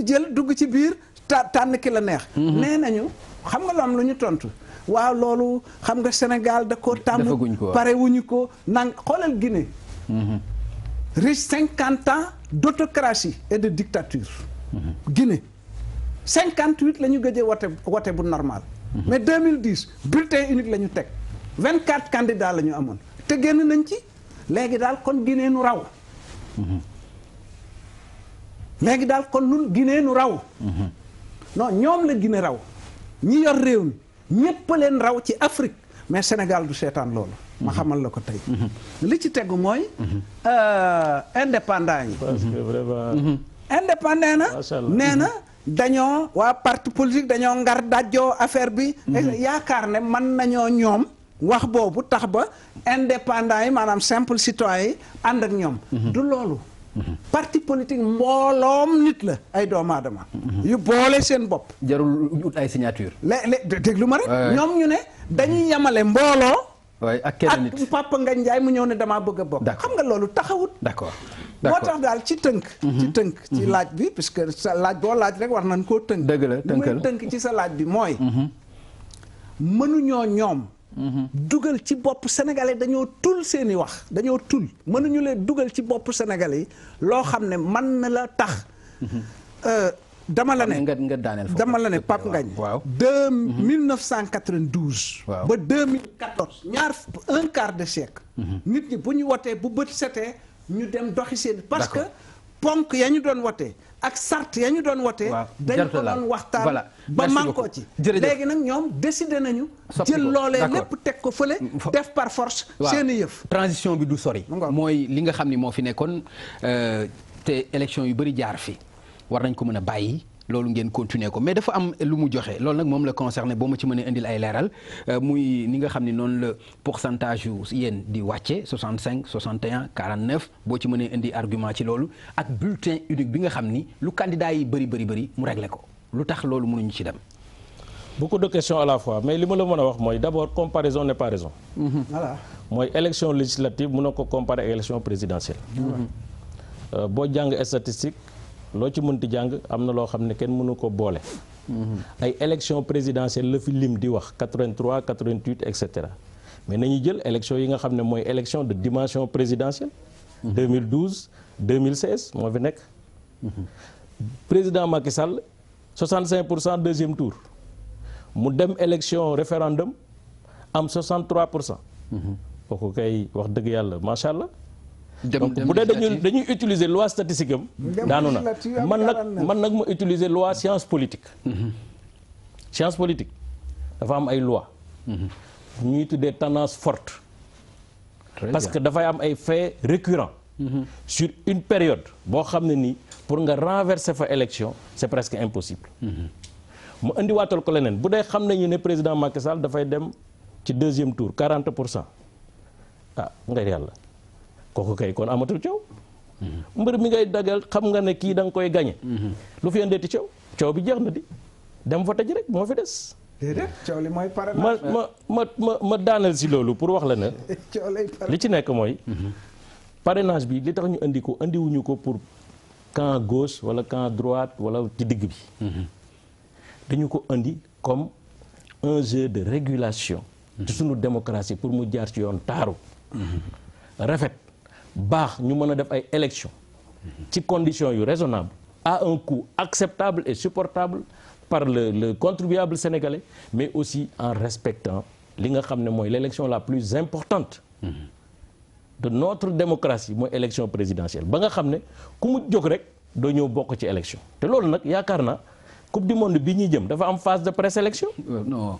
jël dugg ci biir tànn ki la neex. nee nañu xam nga lu am lu ñu tontu waaw loolu xam nga Sénégal da ko tàmm pare wuñu ko nang xoolal Guinée. riche 50 ans d'autocratie et de dictature. Guinée 58 la ñu gëjee wote bu normal. mais 2010 bulletin unique la ñu teg 24 candidats la ñu amoon te génn nañ ci léegi daal kon Guinée nu raw. léegi daal kon nun Guinée nu raw non ñoom la Guinée raw ñi yor réew mi ñépp leen raw ci Afrique mais Sénégal du seetaan loolu ma xamal la ko tey li ci tegu mooy indépendant yi parce que vraiment indépendant na nee na dañoo waa parti politique dañoo ngar dajjoo affaire bi yaakaar ne mën nañoo ñoom wax boobu tax ba indépendant yi maanaam simple citoyen yi ànd ak ñoom du loolu parti politique mbooloom nit la ay doomu aadama yu boole seen bopp jarul ut ay signature déglu ma rek ñoom ñu ne dañuy yemale mbooloo ak kenn nit ak Papa Ngagne Ndiaye mu ñëw ne damaa bëgg a bokk xam nga loolu taxawut d'accord moo tax daal ci tënk ci laaj bi puisque sa laaj boo laaj rek war nañ koo tënk dëgg la tënkal tënk ci sa laaj bi mooy mënuñoo ñoom dugal ci bopp sénégalais dañoo tul seeni wax dañoo tul mënuñu leen dugal ci bopp sénégalais yi loo xam ne mën na la tax dama la ne nga daaneel foofu dama la ne Pape Ngagne 1992 ba 2014 un quart de siècle nit ñi bu ñu wotee bu bët setee ñu dem doxi seen parce que ponk ya ñu doon wotee ak sart ya ñu doon wotee dañu ko doon waxtaan ba mànkoo ci léegi nag ñoom décidé nañu jël loolee lépp teg ko fële def par force seeni yëf transition bi du sori mooy li nga xam ni moo fi nekkoon te élection yu bëri jaar fi war nañ ko mën a bàyyi loolu ngeen continuer ko mais dafa am lu mu joxe loolu nag moom la concerné boo ma ci mënee indil ay leeral muy ni nga xam ni noonu la pourcentage yu yéen di wàcce 65 61 49 boo ci mënee indi argument ci loolu ak bulletin unique bi nga xam ni lu candidat yi bëri mu réglé ko lu tax loolu mënuñu ci dem. beaucoup de questions à la fois mais li ma la mën a wax mooy d'abord comparaison n'est pas raison. Voilà. mooy élection législative mënoo ko comparer ak élection présidentielle. boo jàng statistique. loo ci mënti jàng am na loo xam ne kenn mënu ko boole. ay élection présidentielle la fi lim di wax 83 88 et cetera mais nañu jël élection yi nga xam ne mooy élection de dimension présidentielle. 2012 2016 moo fi nekk. président Macky Sall 65% deuxième tour mu dem élection référendum am 63%. kooku kay wax dëgg yàlla macha allah. donc bu dee dañuy utiliser loi statistique am daanu na man nag ma utiliser loi science politique science politique dafa am ay loi ñuy tuddee tendance forte parce que dafay am ay faits récurrents sur une période boo xam ne nii pour nga renverser fa élection c'est presque impossible mu indiwaatal ko leneen bu dee xam nañu ne président Macky Sall dafay dem ci deuxième tour 40% ngay yàlla kooku kay kon amatul coow. mbër mi ngay dagal xam nga ne kii da nga koy gañe lu fi indeeti coow bi jeex na di dem vote ji rek moo fi des. déedéet coow li mooy parrainage ma daaneel si loolu pour wax la ne. li ci nekk mooy. parrainage bi li tax ñu indi ko indiwuñu ko pour camp gauche wala camp droite wala ci digg bi. dañu ko indi comme un jeu de régulation. ci sunu démocratie pour mu jaar ci yoon taaru. rafet. baax ñu mën a def ay élections ci conditions yu raisonnables à un coût acceptable et supportable par le contribuable sénégalais mais aussi en respectant li nga xam ne mooy l'élection la plus importante de notre démocratie mooy élection présidentielle ba nga xam ne ku mu jóg rek doo ñëw bokk ci élection te loolu nag yaakaar naa coupe du monde bi ñuy jëm dafa am phase de présélection non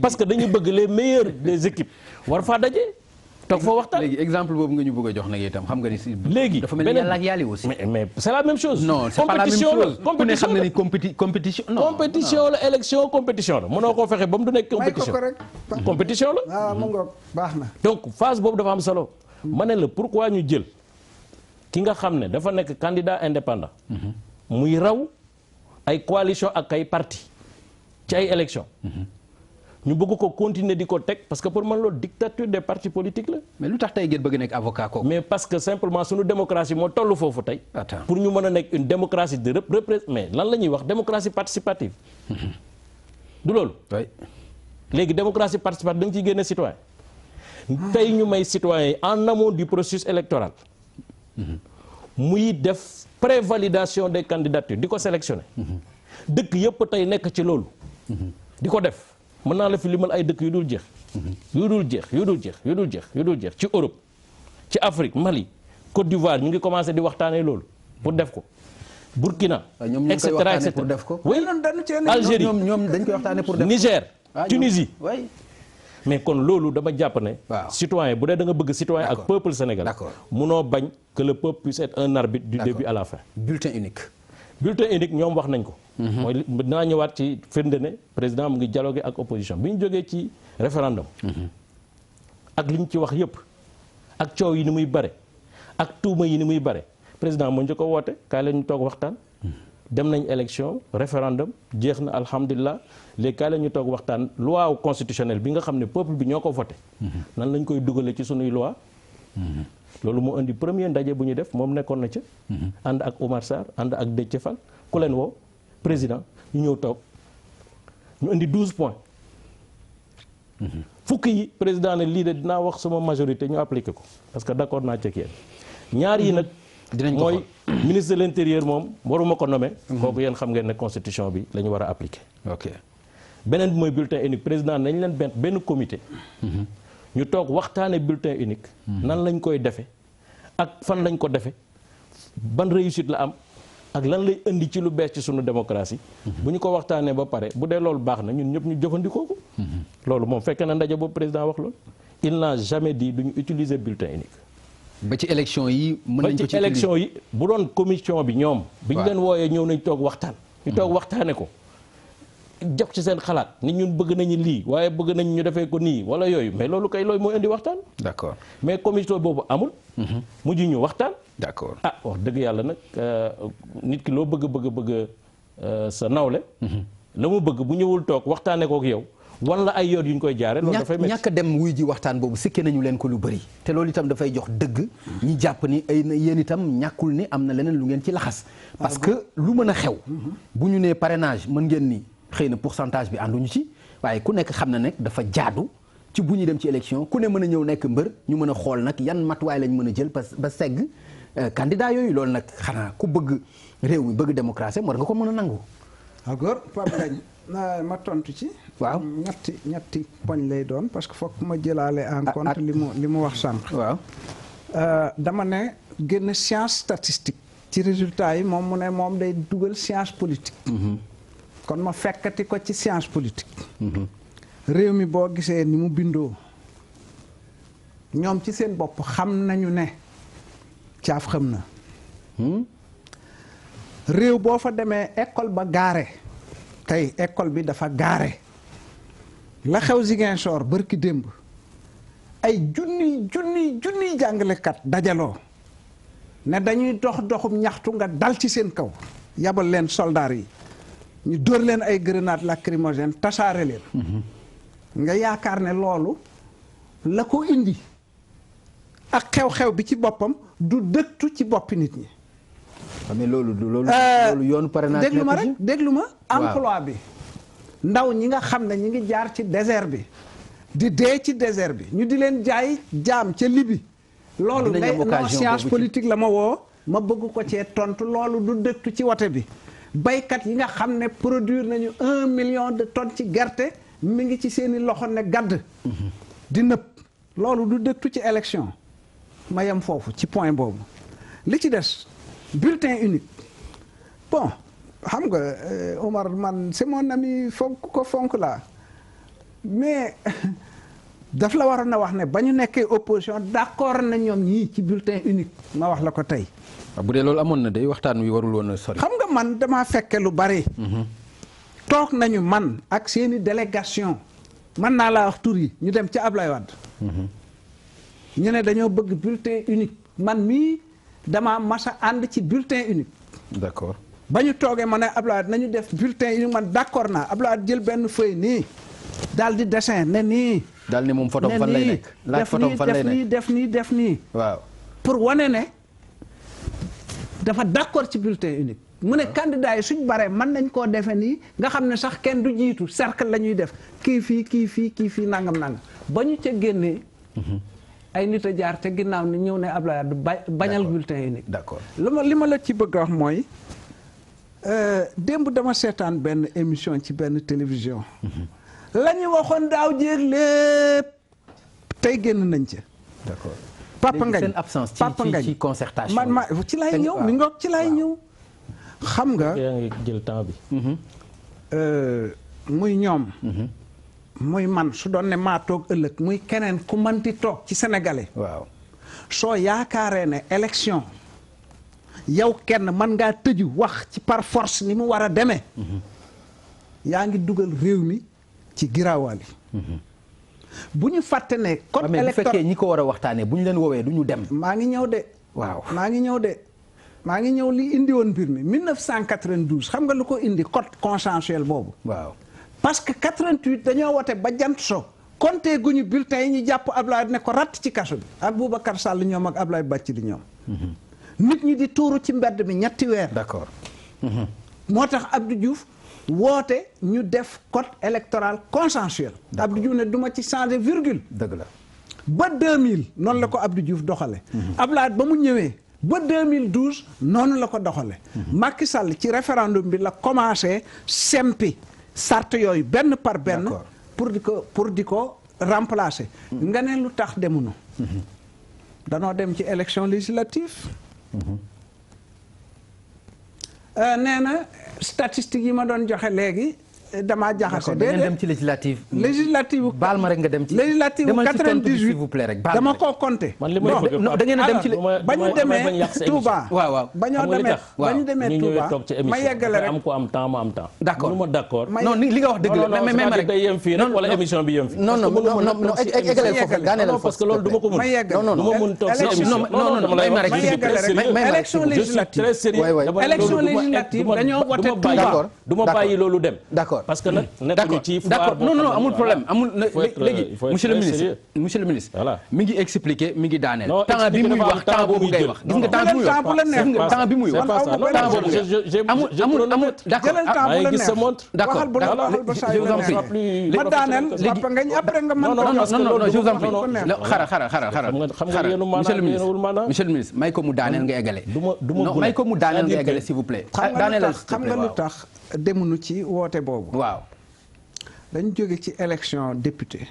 parce que dañu bëgg les meilleurs des équipes war faa daje. toog foo waxtaan léegi exemple boobu nga ñu bëgg a jox nag itam xam nga ni si. léegi dafa mel ni yàlla ak yàlla aussi. mais c'est la même chose. non c'est pas la même chose ku ne xam na ni compétition. non compétition la élection compétition la mënoo koo fexe ba mu du nekk compétition. compétition la. waaw mu ngoog baax na. donc phase boobu dafa am solo. ma ne la pourquoi ñu jël ki nga xam ne dafa nekk candidat indépendant. muy raw ay coalition ak ay parti ci ay élection ñu bëgg ko continuer di ko teg parce que pour man loolu dictature des partis politiques la. mais lu tax tey ngeen bëgg nekk avocat kooku. mais parce que simplement suñu démocratie moo toll foofu tey. pour ñu mën a nekk une démocratie de mais lan la ñuy wax démocratie participative. du loolu. oui léegi démocratie participative da nga ciy génne citoyen. tey ñu may citoyen yi en amont du processus électoral. muy def prévalidation des candidatures di ko sélectionner. dëkk yëpp tey nekk ci loolu. di ko def. mën naa la fi limal ay dëkk yu dul jeex yu dul jeex ci Europe ci Afrique Mali Côte d'Ivoire ñu ngi commencé di waxtaanee loolu pour def ko Burkina. ñoom et cetera et cetera pour def ko. oui Algérie ñoom dañ koy waxtaanee pour def ko. Niger. Tunisie. oui. mais kon loolu dama jàpp ne. waaw citoyen bu dee da nga bëgg citoyen ak peuple sénégalais. d'accord munoo bañ que le peuple puisse être un arbitre du début à la fin. bulletin unique. bulletin unique ñoom wax nañ ko. mooy dinaa ñëwaat ci firnde ne président mu ngi dialogué ak opposition bi ñu jógee ci référendum. ak li ñu ci wax yëpp. ak coow yi ni muy bare. ak tuuma yi ni muy bare président moo njëkk a woote kaay la ñu toog waxtaan. dem nañ élection référendum jeex na alhamdulilah léegi kaay la ñu toog waxtaan loi constitutionnelle bi nga xam ne peuple bi ñoo ko voté. nan lañ koy dugalee ci sunuy loi. loolu moo indi premier ndaje bu ñu def moom nekkoon na ca. ànd ak Oumar Sarr ànd ak Déthié Fall ku leen woo président ñu ñëw toog ñu indi 12 points. fukki yi président ne lii de dinaa wax sama majorité ñu appliqué ko parce que d'accord naa ci ak yéen ñaar yi nag. dinañ ko mooy ministre de l'intérieur moom waruma ko nommer. kooku yéen xam ngeen ne constitution bi la ñu war a appliquer. ok beneen bi mooy bulletin unique président nañ leen benn comité. ñu toog waxtaane bulletin unique. nan lañ koy defe ak fan lañ ko defe ban réussite la am ak lan lay indi ci lu bees ci sunu démocratie. bu ñu ko waxtaanee ba pare bu dee loolu baax na ñun ñëpp ñu jëfandikoo ko. loolu moom fekk na ndaje boobu président wax loolu. il n'a jamais dit duñu utiliser bulletin unique. ba ci élection yi mën nañ ko ci élection yi bu doon commission bi ñoom. bi ñu leen wooyee ñëw nañ toog waxtaan. ñu toog waxtaane ko. jox ci seen xalaat ni ñun bëgg nañu lii waaye bëgg nañ ñu defee ko nii wala yooyu mais loolu kay looy mooy indi waxtaan. d'accord mais commission boobu amul. mujj ñu waxtaan. d'accord wax dëgg yàlla nag nit ki loo bëgg sa nawle. la mu bëgg bu ñëwul toog waxtaanee kook yow. wala ay yoon yu ñu koy jaare loolu dafay métti ñàkk dem wuy ji waxtaan boobu sikkee nañu leen ko lu bëri te loolu itam dafay jox dëgg ñi jàpp ni ay na yéen itam ñàkkul ni am na leneen lu ngeen ci laxas parce que lu mën a xew bu ñu nee parrainage mën ngeen ni xëy na pourcentage bi ànduñu ci waaye ku nekk xam na nekk dafa jaadu ci bu ñuy dem ci élection ku ne mën a ñëw nekk mbër ñu mën a xool nag yan matuwaay lañ mën a jël ba segg candidat yooyu loolu nag xanaa ku bëgg réew mi bëgg démocratie war nga ko mën a nangu d'accord Pape Ngagne ma tontu ci. waaw ñetti poñ lay doon parce que foog ma jëlaale en compte li mu wax sànq. waaw dama ne génn science statistique. ci résultat yi moom mu ne moom day dugal science politique. kon ma fekkati ko ci science politique. réew mi boo gisee ni mu bindoo ñoom ci seen bopp xam nañu ne caaf xam na. réew boo fa demee école ba gaare. tey école bi dafa gaare la xew Ziguinchor bërki démb ay junniy jàngalekat dajaloo ne dañuy doxum ñaxtu nga dal ci seen kaw yabal leen soldaar yi ñu dóor leen ay grenade lacrymogène tasaare leen nga yaakaar ne loolu la ko indi ak xew-xew bi ci boppam du dëktu ci boppi nit ñi mais loolu yoonu parrainage déglu ma emploi bi ndaw ñi nga xam ne ñi ngi jaar ci désert bi di dee ci désert bi ñu di leen jaay jaam ca Libye loolu lay non science politique la ma woo ma bëgg ko cee tontu loolu du dëktu ci wote bi baykat yi nga xam ne produire nañu 1 million de tonnes ci gerte mi ngi ci seeni loxo ne gadd di nëpp loolu du dëktu ci élection ma yem foofu ci point boobu li ci des bulletin unique bon xam nga Omar man c'est mon ami fonk laa mais daf la waroon a wax ne ba ñu nekkee opposition d'accord na ñoom ñii ci bulletin unique ma wax la ko tey. bu dee loolu amoon na day waxtaan wi warul woon a sori. xam nga man damaa fekke lu bari. toog nañu man ak seeni délégation man naa laa wax tur yi ñu dem ca Ablaye Wade. ñu ne dañoo bëgg bulletin unique man mii. dama masa ànd ci bulletin unique. d'accord ba ñu toogee ma ne Abdoulaye nañu def bulletin unique man d'accord naa Abdoulaye jël benn feuille nii daal di dessin ne nii. daal ne moom photo fan lay nekk laaj photo fan lay nekk def nii. waaw pour wane ne dafa d'accord ci bulletin unique. mu ne candidat yi suñ baree mën nañ koo defee nii nga xam ne sax kenn du jiitu cercle la ñuy def kii fii nangam ba ñu ca génnee. ay nit a jaar te ginnaaw ni ñëw ne Abdoulaye bañal bulletin unique. d'accord li ma la ci bëgg a wax mooy démb dama seetaan benn émission ci benn télévision. la ñu waxoon daaw jéeg lépp tey génn nañ ca. d'accord Papa Ngagne seen absence Papa Ngagne ci concertation man ci laay ñëw mi ngoog ci laay ñëw. xam nga yaa ngi jël temps bi. muy ñoom. muy man su doon ne maa toog ëllëg muy keneen ku manti toog ci sénégalais. waaw soo yaakaaree ne élection yow kenn mën ngaa tëju wax ci par force ni mu war a demee. yaa ngi dugal réew mi ci giraawaal yi. bu ñu fàtte ne code mais bu électoral fekkee ñi ko war a waxtaanee bu ñu leen woowee du ñu dem. maa ngi ñëw de. waaw maa ngi ñëw li indi woon mbir mi 1992 xam nga lu ko indi code consensuel boobu. waaw parce que 88 dañoo wote ba jant so compté guñu bulletin yi ñu jàpp Ablaye ne ko ratt ci kaso bi ak Boubacar Sall ñoom ak Ablaye Bathily ñoom. nit ñi di tuuru ci mbedd mi ñetti weer. d'accord. moo tax Abdou Diouf woote ñu def code électoral consensuel. Abdou Diouf ne duma ci changer virgule. dëgg la. ba 2000 noonu la ko Abdou Diouf doxale Ablaye ba mu ñëwee ba 2012 noonu la ko doxale Macky Sall ci référendum bi la commencé sempi sart yooyu benn par benn. D'accord. pour di ko remplacer. nga ne lu tax demuñu. danoo dem ci élection législative. nee na statistiques yi ma doon joxe léegi damaa jaxase. da ngeen dem ci législative. législative baal ma rek nga dem ci. législative demal ci tontu bi 98 s'il vous plaît rek. baal ma dama rek. koo compté. man li ma bëgg non da ngeen a dem ci. ba ñu demee Touba. waaw ba ñoo demee ba ñu demee ñu Touba ñëwee toog ci ma émission yeggale rek am ko am temps ma am temps. D'accord. mënu ma d'accord. non li nga wax dëgg la mais ma rek day yem fii rek wala émission bi yem fii. non non non eggaleel foofu daaneel parce que loolu du ma ko mun. ma yeggale non du ma mun toog ci émission. non non may ma rek ma yeggale rek élection législative. élection législative dañoo wote Touba. du ma bàyyi loolu dem. d'accord parce que nag nekkuñu ci d'accord non non amul problème amul léegi il faut être monsieur le très ministre sérieux. monsieur le ministre Voilà. mi ngi expliquer mi ngi daaneel Non, temps bi expliquer muy dafa am wax temps boobu ngay wax gis nga temps bi muy temps bu la neex. wax gis nga temps bi muy C'est wax pas ça. amul temps boobu amul d'accord jëlal temps bu la neex. d'accord waxal bu la waxal ba saa je yu vous la en prie. neex. ma daaneel papa ngañ après nga mën non, ko parce que non non loolu je vous en non, prie non, non. xaaral xam nga yéenu maanaam yéenuwul maanaam. monsieur le ministre may ko mu daaneel nga eggale du ma non gune. may ko mu daaneel nga C'est-à-dire eggale que- s'il vous plaît xam nga lu tax demuñu ci woote boobu. waaw dañu jóge ci élection député.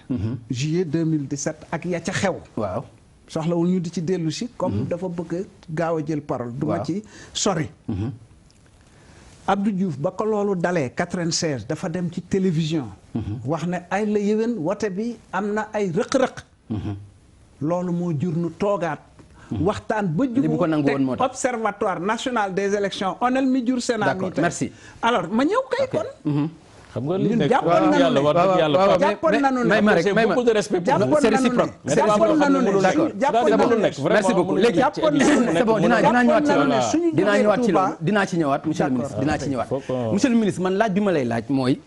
juillet 2017 ak ya ca xew. waaw soxlawul ñu di ci dellu si. comme dafa bëgg gaaw a jël parole. du ma Waaw. ci sori. Abdou Diouf ba ko loolu dalee 96 dafa dem ci télévision. wax ne ay la yéwén wote bi am na ay rëq-rëq. loolu moo jur nu toogaat. waxtaan ba Li mu ko nangu woon moo tax. observatoire national des élections onel mi jur Sénat D'accord, mi tey. merci. alors ma ñëw kay kon. xam nga li ñun nekk jàppoon wax dëgg nañu yàlla ne- wax dëgg yàlla waaw, Pape. jàppoon nañu ne may ma rek J'ai may ma beaucoup de respect pour jàppoon vous. c'est nañu réciproque. ne Mais dafa am loo xam ne jàppoon mënul nañu nekk. ne jàppoon C'est-à-dire nañu mënul ne nekk. Vraiment merci beaucoup mënul léegi nekk ci jàppoon émission. nañu ne- c'est bon dinaa jàppoon ñëwaat ci nañu ne loolu suñu dinaa jógee ñëwaat ci Touba- loolu dinaa ci ñëwaat monsieur le ministre dinaa ci ñëwaat Faut qu'on- monsieur le ministre man laaj bi ma lay laaj mooy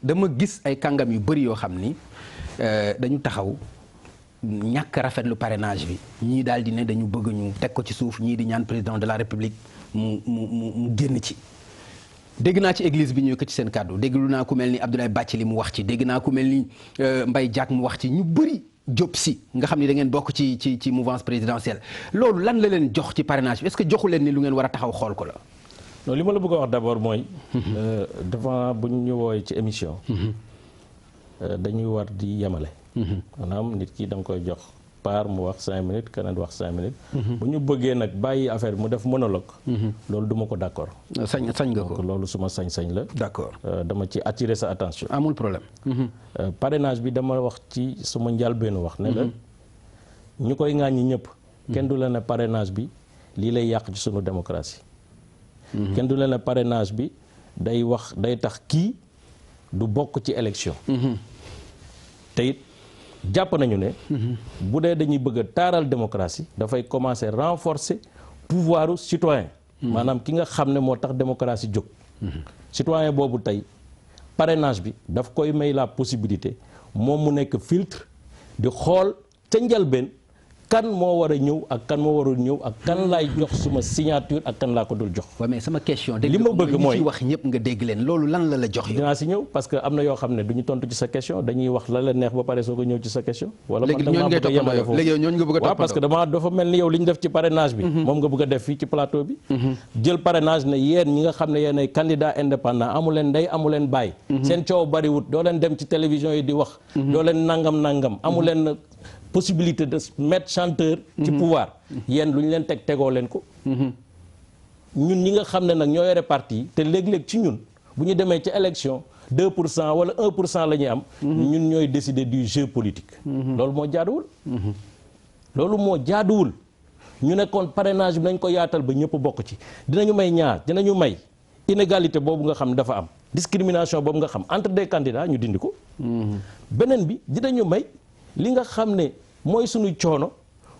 dama gis ay kàngam yu bëri yoo xam ni dañu taxaw ñàkk rafetlu parrainage bi ñii daal di ne dañu bëgg ñu teg ko ci suuf ñii di ñaan président de la république mu génn ci dégg naa ci église bi ñu yëkkati seen kàddu déglu naa ku mel ni Abdoulaye Bathily mu wax ci dégg naa ku mel ni Mbaye Diack mu wax ci ñu bëri Diop si nga xam ni da ngeen bokk ci mouvance présidentielle loolu lan la leen jox ci parrainage bi est-ce que joxu leen ni lu ngeen war a taxaw xool ko la. non li ma la bëgg a wax d'abord mooy. devant bu ñu woowee ci émission. dañuy war di yemale. maanaam nit ki da nga koy jox part mu wax 5 minutes keneen wax 5 minutes. bu ñu bëggee nag bàyyi affaire bi mu def monologue. loolu du ma ko d'accord. sañ nga ko donc loolu suma sañ-sañ la. d'accord dama ci attirer sa attention. amul problème. parrainage bi dama wax ci suma njëlbéenu wax ne la ñu koy ŋàññi ñëpp. kenn du la ne parrainage bi lii lay yàq ci sunu démocratie. kenn du la ne parrainage bi day tax kii du bokk ci élection. te it jàpp nañu ne. bu dee dañuy bëgg a taaral démocratie dafay commencer renforcer pouvoiru citoyen. maanaam ki nga xam ne moo tax démocratie jóg. citoyen boobu tey parrainage bi daf koy may la possibilité moom mu nekk filtre di xool ca njëlbeen kan moo war a ñëw ak kan moo warul ñëw ak kan laay jox suma signature ak kan laa ko dul jox. waaw mais sama question. li ma bëgg mooy ñi ci wax ñëpp nga dégg leen loolu lan la jox yow. dinaa si ñëw parce que am na yoo xam ne du ñu tontu ci sa question dañuy wax la neex ba pare soo ko ñëw ci sa question. wala léegi ñooñu ngay toppandoo yow léegi ñooñu nga bëgg a toppandoo. waaw parce que dafa mel ni yow li ñu def ci parrainage bi. moom nga bëgg a def fii ci plateau bi. jël parrainage ne yéen ñi nga xam ne yéen ay candidat indépendant amu leen ndey amu leen baay. seen coow bariwut doo leen dem ci télévision yi di wax. doo leen nangam amu leen possibilité de mettre chanteur ci pouvoir yéen lu ñu leen tegoo leen ko ñun ñi nga xam ne nag ñoo yore parti te léeg-léeg ci ñun bu ñu demee ci élection 2% wala 1% la ñuy am. ñun ñooy décider du jeu politique. loolu moo jaaduwul. loolu moo jaaduwul ñu ne kon parrainage bi nañ ko yaatal ba ñëpp bokk ci dinañu may dinañu may inégalité boobu nga xam dafa am discrimination boobu nga xam entre des candidats ñu dindi ko. beneen bi dinañu may li nga xam ne mooy suñu coono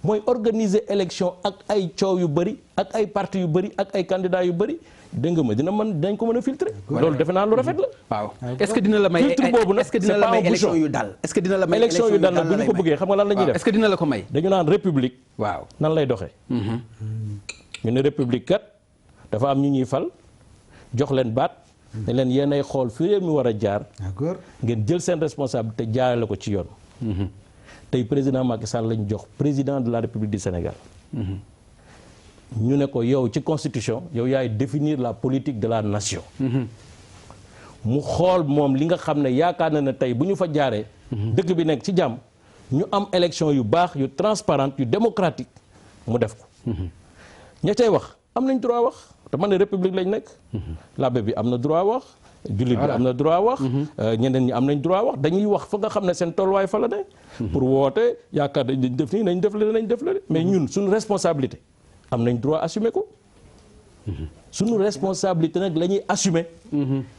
mooy organiser élection ak ay coow yu bëri ak ay parti yu bëri ak ay candidats yu bëri. dégg nga ma dinañ ko mën a filtrer. loolu defe naa lu rafet la. waaw est-ce que dina la may filtre boobu nag est-ce que dina la may élection yu dal est-ce que dina la may élection yu dal nag bu ñu ko bëggee xam nga lan la ñuy def. est-ce que dina la ko may. dañu naan république. waaw nan lay doxee. ñu ne république kat dafa am ñu ñuy fal jox leen baat. ne leen yéenay xool fi réew mi war a jaar. ngeen jël seen responsabilité jaarale ko ci yoon. tey président Macky Sall lañ jox président de la République du Sénégal. ñu ne ko yow ci constitution yow yaay définir la politique de la nation. mu xool moom li nga xam ne yaakaar na ne tey bu ñu fa jaaree. dëkk bi nekk ci jàmm ñu am élection yu baax yu transparente yu démocratique mu def ko. ña cay wax am nañ droit wax te man ne république lañ nekk. l'abbé bi am na droit wax. jullit bi am na droit wax. ñeneen ñi am nañ droit wax dañuy wax fa nga xam ne seen tolluwaay fa la ne. pour woote yaakaar dañ def nii nañ def la nañ def la mais ñun suñu responsabilité. am nañ droit assumer ko suñu responsabilité nag la ñuy assumer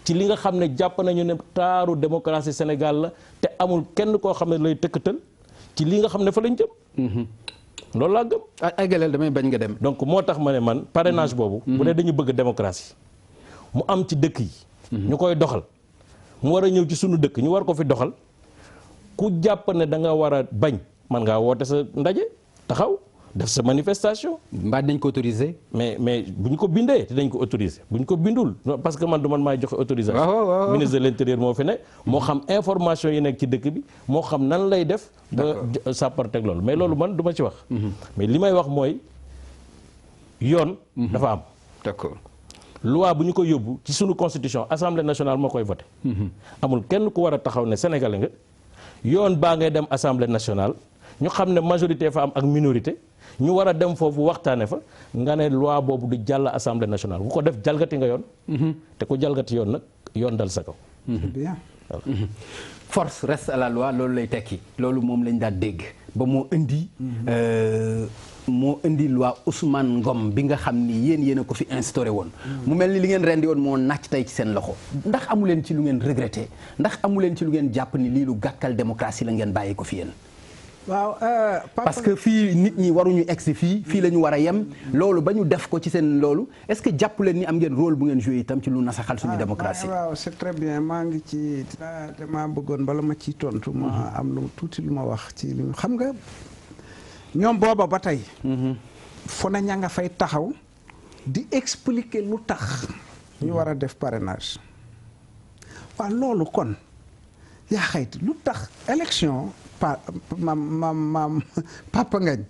ci li nga xam ne jàpp nañu ne taaru démocratie Sénégal la te amul kenn koo xam ne lay tëkkatal ci li nga xam ne fa lañ jëm loolu laa gëm ay galeel damay bañ nga dem donc moo tax ma ne man parrainage boobu bu dee dañu bëgg démocratie mu am ci dëkk yi ñu koy doxal mu war a ñëw ci suñu dëkk ñu war ko fi doxal ku jàpp ne da nga war a bañ man ngaa woote sa ndaje taxaw def sa manifestation. mbaa dañ ko autorisé. mais bu ñu ko bindee te dañ ko autorisé bu ñu ko bindul parce que man du man maay joxe autorisation. waaw. ministre de l'intérieur moo fi ne. moo xam information yi nekk ci dëkk bi moo xam nan lay def. ba sàpparteg loolu mais loolu man du ma ci wax. mais li may wax mooy yoon. dafa am. d'accord. loi bu ñu ko yóbbu ci sunu constitution assemblée nationale moo koy voté. amul kenn ku war a taxaw ne sénégalais nga yoon baa ngay dem assemblée nationale ñu xam ne majorité fa am ak minorité. ñu war a dem foofu waxtaane fa nga ne loi boobu du jàll assemblée nationale ku ko def jalgati nga yoon. te ku jalgati yoon nag yoon dal sa kaw. bien. force reste à la loi loolu lay tekki loolu moom lañ daan dégg ba moo indi loi Ousmane Ngom bi nga xam ni yéen a ko fi instauré woon. mu mel ni li ngeen rendi woon moo nàcc tey ci seen loxo ndax amu leen ci lu ngeen regretté ndax amu leen ci lu ngeen jàpp ni lii lu gàkkal démocratie la ngeen bàyyi ko fi yéen. waaw parce que fii nit ñi waruñu egsi fii la ñu war a yem loolu ba ñu def ko ci seen loolu est-ce que jàpp leen ni am ngeen rôle bu ngeen joué itam ci lu nasaxal suñu démocratie. waaw c'est très bien maa ngi ci dama bëggoon bala ma ciy tontu. ma am lu tuuti lu ma wax ci li xam nga ñoom booba ba tey. fu na ña nga fay taxaw di expliquer lu tax. ñu war a def parrainage. waaw loolu kon yaa xayti lu tax élection. maam Papa Ngagne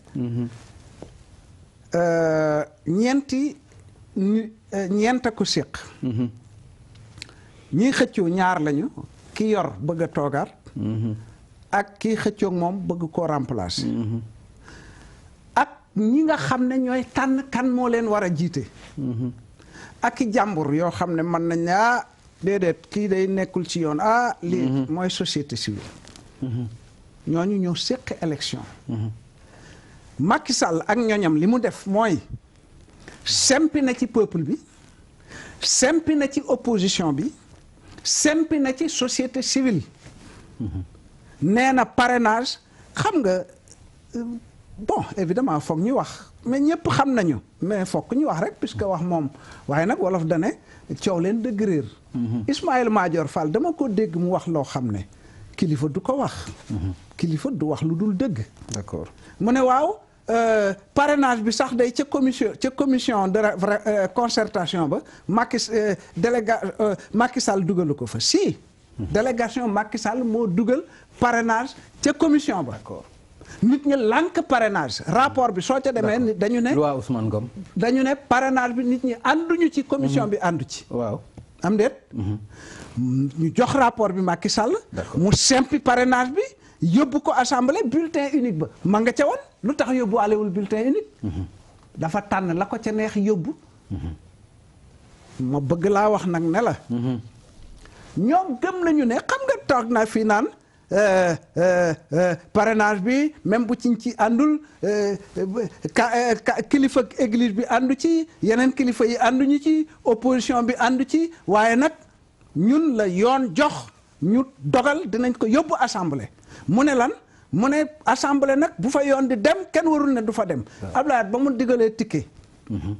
ñeenta ko séq ñii xëccoo ñaar lañu ki yor bëgg a toogaat ak kii xëccoog moom bëgg koo remplacer ak ñi nga xam ne ñooy tànn kan moo leen war a jiite ak i jàmbur yoo xam ne mën nañ ne déedéet kii day nekkul ci yoon lii mooy société civile ñooñu ñëw séq élection. Macky Sall ak ñoñam li mu def mooy sempi na ci peuple bi sempi na ci opposition bi sempi na ci société civile. nee na parrainage xam nga bon évidemment foog ñu wax mais ñëpp xam nañu mais foog ñu wax rek puisque wax moom waaye nag wolof da ne coow leen dëgg réer. Ismaïla Madior Fall dama ko dégg mu wax loo xam ne. kilifa du ko wax. kilifa du wax lu dul dëgg. d'accord mu ne waaw parrainage bi sax day ca commission de concertation ba Macky Sall dugalu ko fa si. délégation Macky Sall moo dugal parrainage ca commission ba. d'accord nit ñi lànk parrainage rapport bi soo ca demee. dañu ne loi Ousmane Ngom. dañu ne parrainage bi nit ñi ànduñu ci commission bi àndu ci. waaw am déet. ñu jox rapport bi Macky Sall. mu sempi parrainage bi yóbbu ko assemblée bulletin unique ba ma nga ca woon lu tax yóbbu alewul bulletin unique. dafa tànn la ko ca neex yóbbu. ma bëgg laa wax nag ne la. ñoom gëm nañu ne xam nga toog naa fii naan parrainage bi même bu ci àndul kilifa église bi àndu ci yeneen kilifa yi ànduñu ci opposition bi àndu ci waaye nag ñun la yoon jox ñu dogal dinañ ko yóbbu assemblée mu ne lan mu ne assemblée nag bu fa yoon di dem kenn warul ne du fa dem. Abdoulaye ba mu digalee ticket.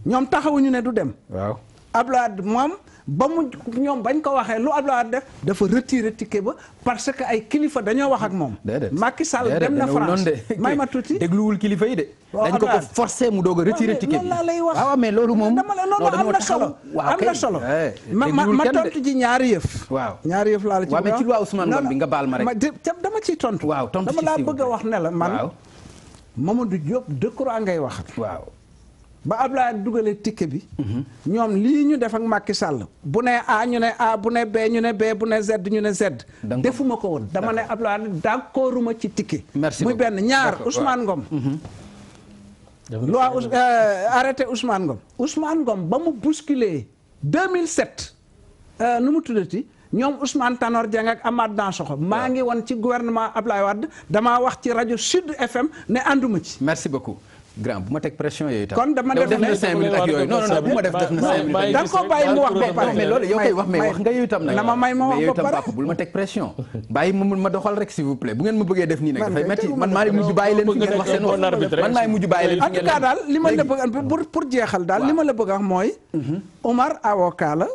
ñoom taxawuñu ne du dem. waaw Abdoulaye moom ba mu ñoom bañ ko waxee lu Abdoulaye def dafa retirer ticket ba parce que ay kilifa dañoo wax ak moom. Macky Sall dem na France may ma tuuti dégluwul kilifa yi de. dañ ko forcé mu doog a retirer ticket bi. loolu laa lay wax waaw mais loolu moom. dama la noonu am na solo am na solo. ma tontu ji ñaari yëf. waaw ñaari yëf laa la ci. waaw mais ci loi Ousmane Ngom bi nga baal ma rek. dama ciy tontu. waaw tontu dama laa bëgg a wax ne la man. Mamadou Diop Decroix ngay wax. waaw. ba Abdoulaye dugalee ticket bi. ñoom lii ñu def ak Macky Sall. bu ne A ñu ne A bu ne B ñu ne B bu ne Z ñu ne Z. defuma ko woon dama ne Abdoulaye d'accorduma ci ticket. merci muy benn ñaar Ousmane Ngom. loi arrêté Ousmane Ngom. Ousmane Ngom ba mu bousculé 2007 nu mu tuddati ñoom Ousmane Tanor Dieng ak Amath Dansokho maa ngi woon ci gouvernement Abdoulaye Wade damaa wax ci rajo Sud FM ne ànduma ci. merci beaucoup. grand bu ma teg pression yooyu tam. kon dama def na 5 minutes ak yooyu non non bu ma def na 5 minutes. da nga koo bàyyi mu wax ba pare. mais loolu yow koy wax mais wax nga yooyu tam nag. la ma may ma wax ba pare bul ma teg pression. bàyyi ma doxal rek s'il vous plaît bu ngeen ma bëggee def nii nag dafay metti man maa mujj bàyyi leen fi ngeen wax seen wax man maay mujj bàyyi leen fi ngeen. en tout cas daal li ma la bëgg pour jeexal daal li ma la bëgg wax mooy. Omar avocat la.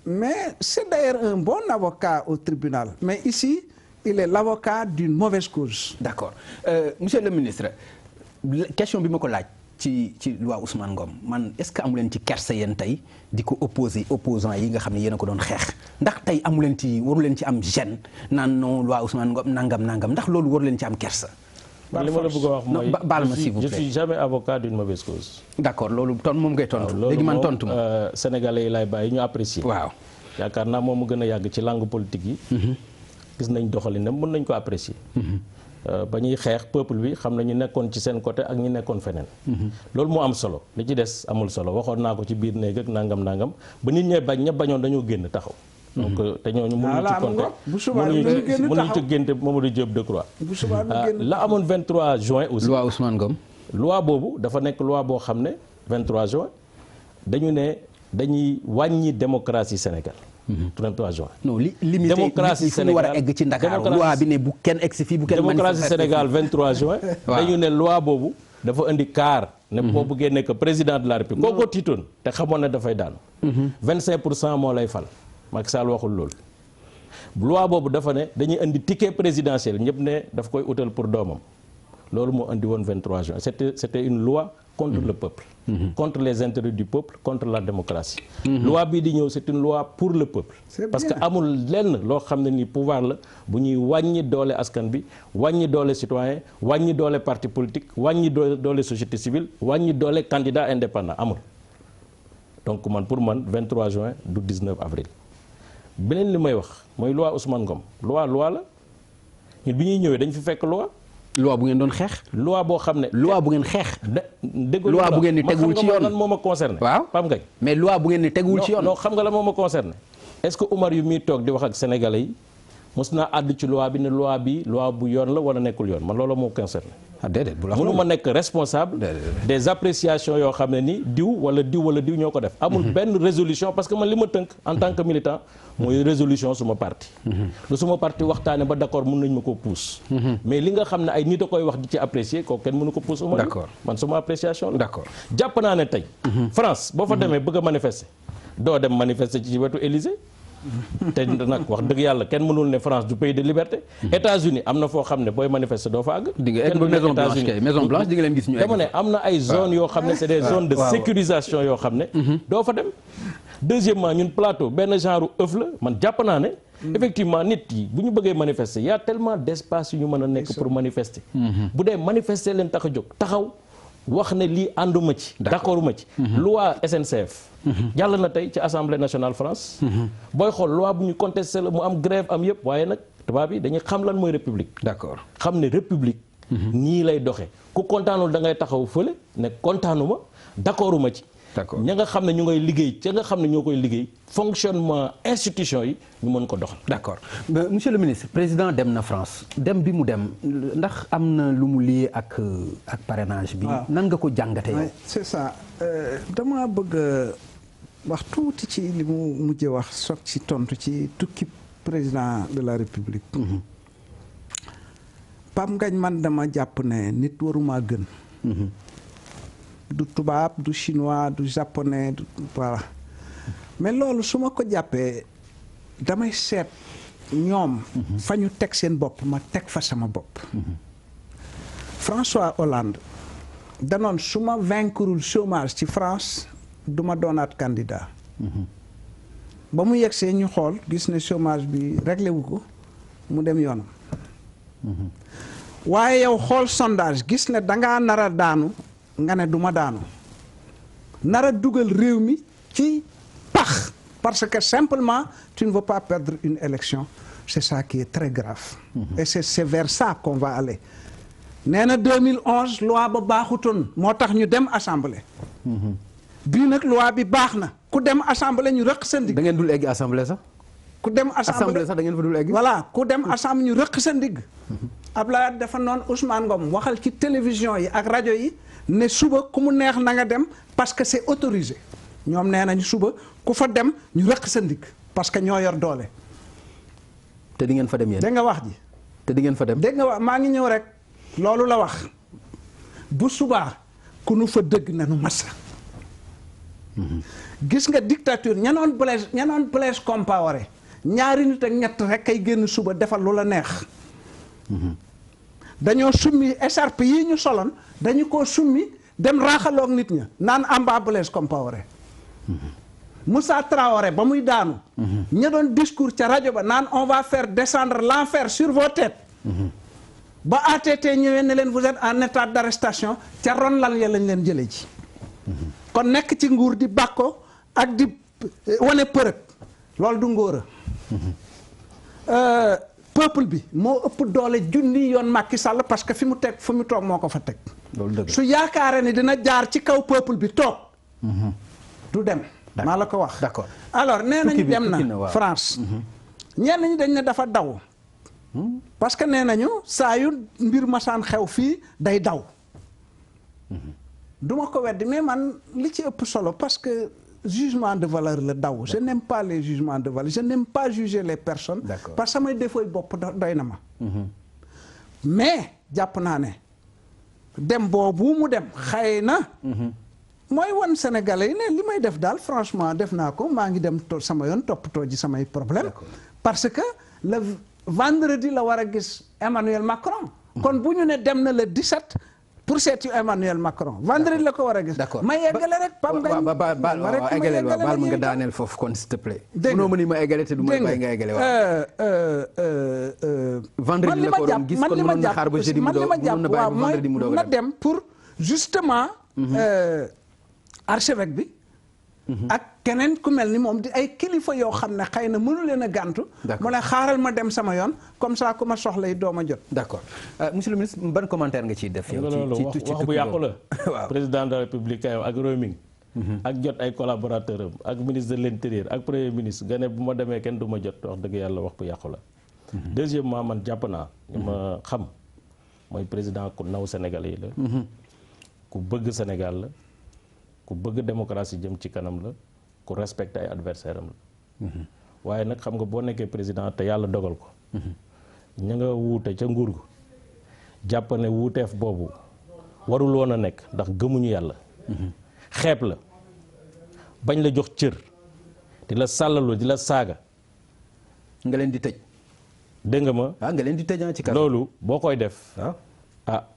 mais c'est d'ailleurs un bon avocat au tribunal mais ici il est l'avocat d'une mauvaise cause. d'accord monsieur le ministre. question bi ma ko laaj ci loi Ousmane Ngom man est-ce que amu leen ci kersa yéen tey di ko opposant yi nga xam ne yéen a ko doon xeex ndax tey amu leen ci waru leen ci am gêne naan non loi Ousmane Ngom nangam ndax loolu waru leen ci am kersa. li ma la bëgg a wax mooy baal ma s'il vous plaît je suis jamais avocat d'une mauvaise cause. d'accord loolu moom ngay tontu. léegi man tontu ma sénégalais yi lay bàyyi ñu apprécier. waaw yaakaar naa moom mu gën a yàgg ci langue politique yi. gis nañ doxalinam mën nañ ko apprécier. ba ñuy xeex peuple bi xam na ñu nekkoon ci seen côté ak ñu nekkoon feneen. loolu moo am solo li ci des amul solo waxoon naa ko ci biir néeg ak nangam ba nit ñee bañ ña bañoon dañoo génn taxaw. donc te ñooñu mënuñu ci compter mënuñu ci génte Mamadou Diop Decroix. la amoon 23 juin aussi. loi Ousmane Ngom. loi boobu dafa nekk loi boo xam ne 23 juin dañu ne dañuy wàññi démocratie Sénégal. 23 juin. non limité démocratie Sénégal war a egg ci Ndakaaru loi bi ne bu kenn egg si fii bu kenn démocratie Sénégal 23 juin. dañu ne loi boobu dafa indi kaar. ne boo bëggee nekk président de la République. koo ko tiitoon te xamoon ne dafay daanu. 25% moo lay fal. Macky Sall waxul loolu. loi boobu dafa ne dañuy indi ticket présidentiel ñëpp ne daf koy utal pour doomam. loolu moo indi woon 23 juin c'était une loi contre le peuple. contre les intérêts du peuple contre la démocratie. loi bii di ñëw c'est une loi pour le peuple. parce que amul lenn loo xam ne ni pouvoir la bu ñuy wàññi doole askan bi wàññi doole citoyen wàññi doole parti politique wàññi doole société civile wàññi doole candidat indépendant amul. donc man pour man 23 juin du 19 avril. beneen li may wax mooy loi Ousmane Ngom loi la ñun bi ñuy ñëwee dañ fi fekk loi. loi bu ngeen doon xeex. loi boo xam ne. loi bu ngeen xeex. loi bu ngeen ni teguwul ci yoon lan moo ma concerné. waaw Pam Ngañ. mais loi bu ngeen ni teguwul ci yoon. non xam nga la moo ma concerné. est-ce que Umar yu muy toog di wax ak sénégalais yi mos naa àddu ci loi bi ne loi bi loi bu yoon la wala nekkul yoon man loolu moo concerné. ah déedéet bu la mënu ma nekk responsable. des appréciations yoo xam ne ni diw wala diw ñoo ko def. amul benn résolution parce que man li ma tënk en tant que militant. mooy résolution suma parti. lu suma parti waxtaane ba d'accord mën nañ ma ko pousse. mais li nga xam ne ay nit a koy wax di ci apprécier kooku kenn mënu ko pousse. d'accord man suma appréciation la. d'accord jàpp naa ne tey. France boo fa demee bëgg a manifester. doo dem manifester ci wetu Élysée. te nag wax dëgg yàlla kenn mënul ne France du pays de liberté. États-Unis am na foo xam ne booy manifester doo fa àgg. di nga egg ba Maison Blanche di nga leen gis ñu egg. dama ne am na ay zones yoo xam ne c'est des zones de sécurisation yoo xam ne. doo fa dem. deuxièmement ñun plateau benn genre œuf la man jàpp naa ne. effectivement nit yi bu ñu bëggee manifester y a tellement d'espace yu ñu mën a nekk pour manifester. bu dee manifester leen tax a jóg taxaw. wax ne lii ànduma ci d'accorduma ci loi SNCF jàll na tey ci Assemblée nationale France booy xool loi bu ñu contesté la mu am grève am yëpp waaye nag tubaab bi dañuy xam lan mooy république d'accord xam ne république nii lay doxee ku kontaanul da ngay taxaw fële ne kontaanuma d'accorduma ci d'accord ña nga xam ne ñu ngay liggéey ca nga xam ne ñoo koy liggéey fonctionnement institution yi ñu mën ko doxal. d'accord monsieur le ministre président dem na France dem bi mu dem ndax am na lu mu lié ak parrainage bi. nan nga ko jàngate yow. c'est ça dama bëgg wax tuuti ci li mu mujjee wax soog ci tontu ci tukki président de la République. Pape Ngagne man dama jàpp ne nit waruma gën. du tubaab du chinois du japonais du voilà mais loolu su ma ko jàppee damay seet ñoom. fa ñu teg seen bopp ma teg fa sama bopp. François Hollande danoon su ma vaincrul chômage ci France du ma doonaat candidat. ba mu yegsee ñu xool gis ne chômage bi réglé wu ko mu dem yoonam. waaye yow xool sondage gis ne dangaa nar a daanu nga ne du ma daanu nar a dugal réew mi ci pax parce que simplement tu ne veux pas perdre une élection c'est ça qui est très grave. et c'est vers ça qu'on va aller. nee na 2011 loi ba baaxutoon moo tax ñu dem assemblée. bii nag loi bi baax na ku dem assemblée ñu rëq sa ndigg. da ngeen dul egg assemblée sax. ku dem assemblée sax da ngeen fa dul egg. voilà ku dem assemblée ñu rëq sa ndigg. Abdoulaye dafa noonu Ousmane Ngom waxal ci télévision yi ak rajo yi ne suba ku mu neex na nga dem parce que c'est autorisé ñoom nee nañu suba ku fa dem ñu rëq sa ndigg parce que ñoo yor doole. te di ngeen fa dem yéen. dégg nga wax ji. te di ngeen fa dem. dégg nga wax maa ngi ñëw rek loolu la wax bu subaa ku nu fa dëgg na nu massa. gis nga dictature ñanoon Blaise Compaoré ñaari nit ak ñett rek kay génn suba defal lu la neex. dañoo summi écharpe yii ñu soloon dañu ko summi dem raaxaloog nit ña naan amba Blaise Compaoré. Moussa Traoré ba muy daanu. ña doon discours ca rajo ba naan on va faire descendre l'enfer sur vos têtes. ba ATT ñëwee ne leen vous êtes en état d'arrestation ca ron lal ya lañ leen jëlee ji. kon nekk ci nguur di bàkko ak di wane përëg loolu du ngóora. peuple bi moo ëpp doole junni yoon Macky Sall parce que fi mu toog moo ko fa teg. su yaakaare ni dina jaar ci kaw peuple bi toog. du dem. maa la ko wax. d'accord alors nee nañu dem na France. ñenn ñi dañ ne dafa daw. parce que nee nañu saa yu mbir masaan xew fii day daw. duma ko weddi mais man li ci ëpp solo parce que jugement de valeur la daw. je n'aime pas les jugements de valeur je n'aime pas juger les personnes. parce que samay défaut bopp doy na ma. mais jàpp naa ne dem boobu mu dem xëy na. mooy wan Sénégalais yi ne li may def daal franchement def naa ko maa ngi dem sama yoon toppatoo ji samay problème parce que le vendredi la war a gis Emmanuel Macron. kon bu ñu ne dem na le 17 pour seeti Emmanuel Macron vendredi la ko war a gis. d'accord ma yeggale rek Pam Ngagne. baal ma nga daaneel foofu kon s'il te plaît. dégg nga mënoo ma eggale te du ma bàyyi nga eggale waaw. vendredi la ko waroon gis kon mënoon na xaar ba jeudi mu doog mënoon na bàyyi ba vendredi mu doog na dem pour justement. archevêque bi. ak keneen ku mel ni moom di ay kilifa yoo xam ne xëy na mënu leen a gàntu. mu ne xaaral ma dem sama yoon comme ça ku ma soxla yi doo ma jot. d'accord monsieur le ministre ban commentaire nga ciy def. ci wax bu yàqu la. waaw président de la république kay ak roaming. ak jot ay collaborateurs am ak ministre de l'intérieur ak premier ministre nga ne bu ma demee kenn du ma jot wax dëgg yàlla wax bu yàqu la. deuxièmement man jàpp naa ñu ma xam mooy président ku naw Sénégalais yi la. ku bëgg Sénégal la. ku bëgg démocratie jëm ci kanam la ku respecté ay adversaire am la waaye nag xam nga boo nekkee président te yàlla dogal ko ña nga wuute ca nguur gu jàpp ne wuuteef boobu warul woon a nekk ndax gëmuñu yàlla xeeb la bañ la jox cër di la sàllalu di la saaga nga leen di tëj dégg nga ma nga leen di tëj ci kanam loolu boo koy def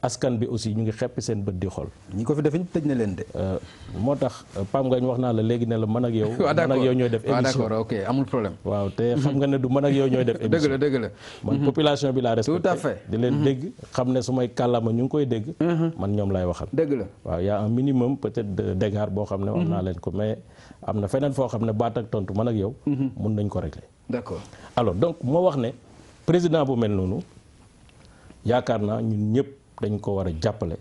askan bi aussi ñu ngi xeppi seen bët di xool. ñi ko fi defee tëj na leen de. moo tax Pam Ngagne wax naa la léegi ne la man ak yow. man ak yow ñooy def émission d'accord ok amul problème. waaw te xam nga ne du man ak yow ñooy def émission dëgg la. man population bi laa respecté. tout à fait di leen dégg xam ne su may kàllaama ñu ngi koy dégg. man ñoom laay waxal. dëgg la waaw y a un minimum peut-être d'égard boo xam ne wax naa leen ko mais am na feneen foo xam ne baat ak tontu man ak yow. mun nañ ko régler. d'accord alors donc moo wax ne président bu mel noonu yaakaar naa ñun ñëpp dañ ko war a jàppale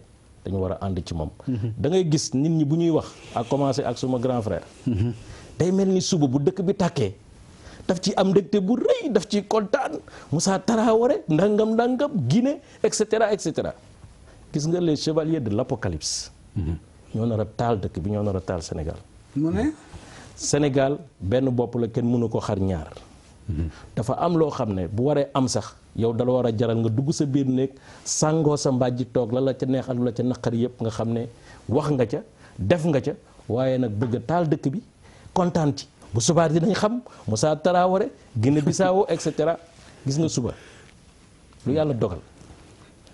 dañu war a ànd ci moom. da ngay gis nit ñi bu ñuy wax à commencer ak suma grand frère. day mel ni suba bu dëkk bi tàkkee daf ci am ndégte bu rëy daf ci kontaan Moussa Traoré ndangam Guinée et cetera et cetera gis nga les chevaliers de l'apocalypse. ñoo nar a taal dëkk bi ñoo nar a taal Sénégal. mu ne. Sénégal benn bopp la kenn mënu ko xar ñaar. dafa am loo xam ne bu waree am sax yow dala war a jaral nga dugg sa biir néeg sàngoo sa mbàjji toog la ca neex ak la ca naqari yëpp nga xam ne wax nga ca def nga ca waaye nag bëgg a taal dëkk bi kontaan ci bu subaa dinañ xam Moussa Traoré Guinée Bissau et cetera gis nga suba lu yàlla dogal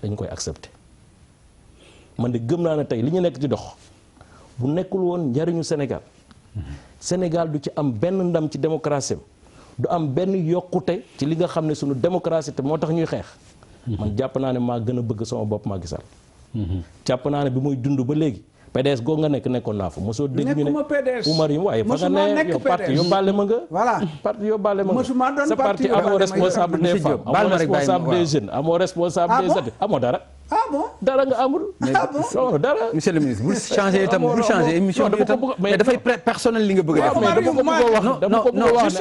dañ koy accepter man de gëm naa ne tey li ñu nekk ci dox bu nekkul woon njariñu Sénégal Sénégal du ci am benn ndam ci démocratie du am benn yokkute ci li nga xam ne sunu démocratie te moo tax ñuy xeex. man jàpp naa ne maa gën a bëgg sama bopp Macky Sall. jàpp naa ne bi muy dund ba léegi PDS goo nga nekkoon naa fa mosoo dégg ñu ne Oumar yi waaye fa nga ne yow parti yóbbaale ma nga. voilà parti yóbbaale ma nga sa parti amoo responsable des femmes amoo responsable des jeunes amoo responsable des adultes amoo dara. ah bon dara nga amul. non dara. monsieur le ministre bul changer itam bul changer émission bi itam mais dafay personnel li nga bëgg a def. mais dama ko bëgg a wax dama ko bëgg a wax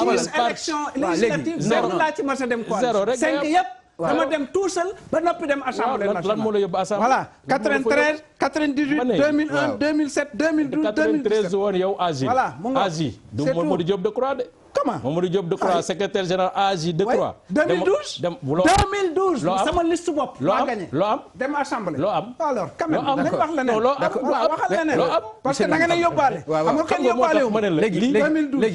ne élection législative zéro laa ci mas a dem quoi. zéro rek 5 yëpp. dama dem tout seul ba noppi dem assemblée nationale. lan moo la yóbbu assemblée. voilà 93 98 2001 2007 2012 2017 93 woon yow AJ. voilà mu nga AJ du Mamadou Diop Decroix de. comment Mamadou Diop Decroix secrétaire général AJ Decroix. 2012 2012 sama liste bopp. loo maa am gagné loo am. dem assemblée. loo am alors quand même dañ wax leneen. loo am waxal leneen. loo am parce que da nga ne yóbbaale. amul kenn yóbbaale wu ma ne la léegi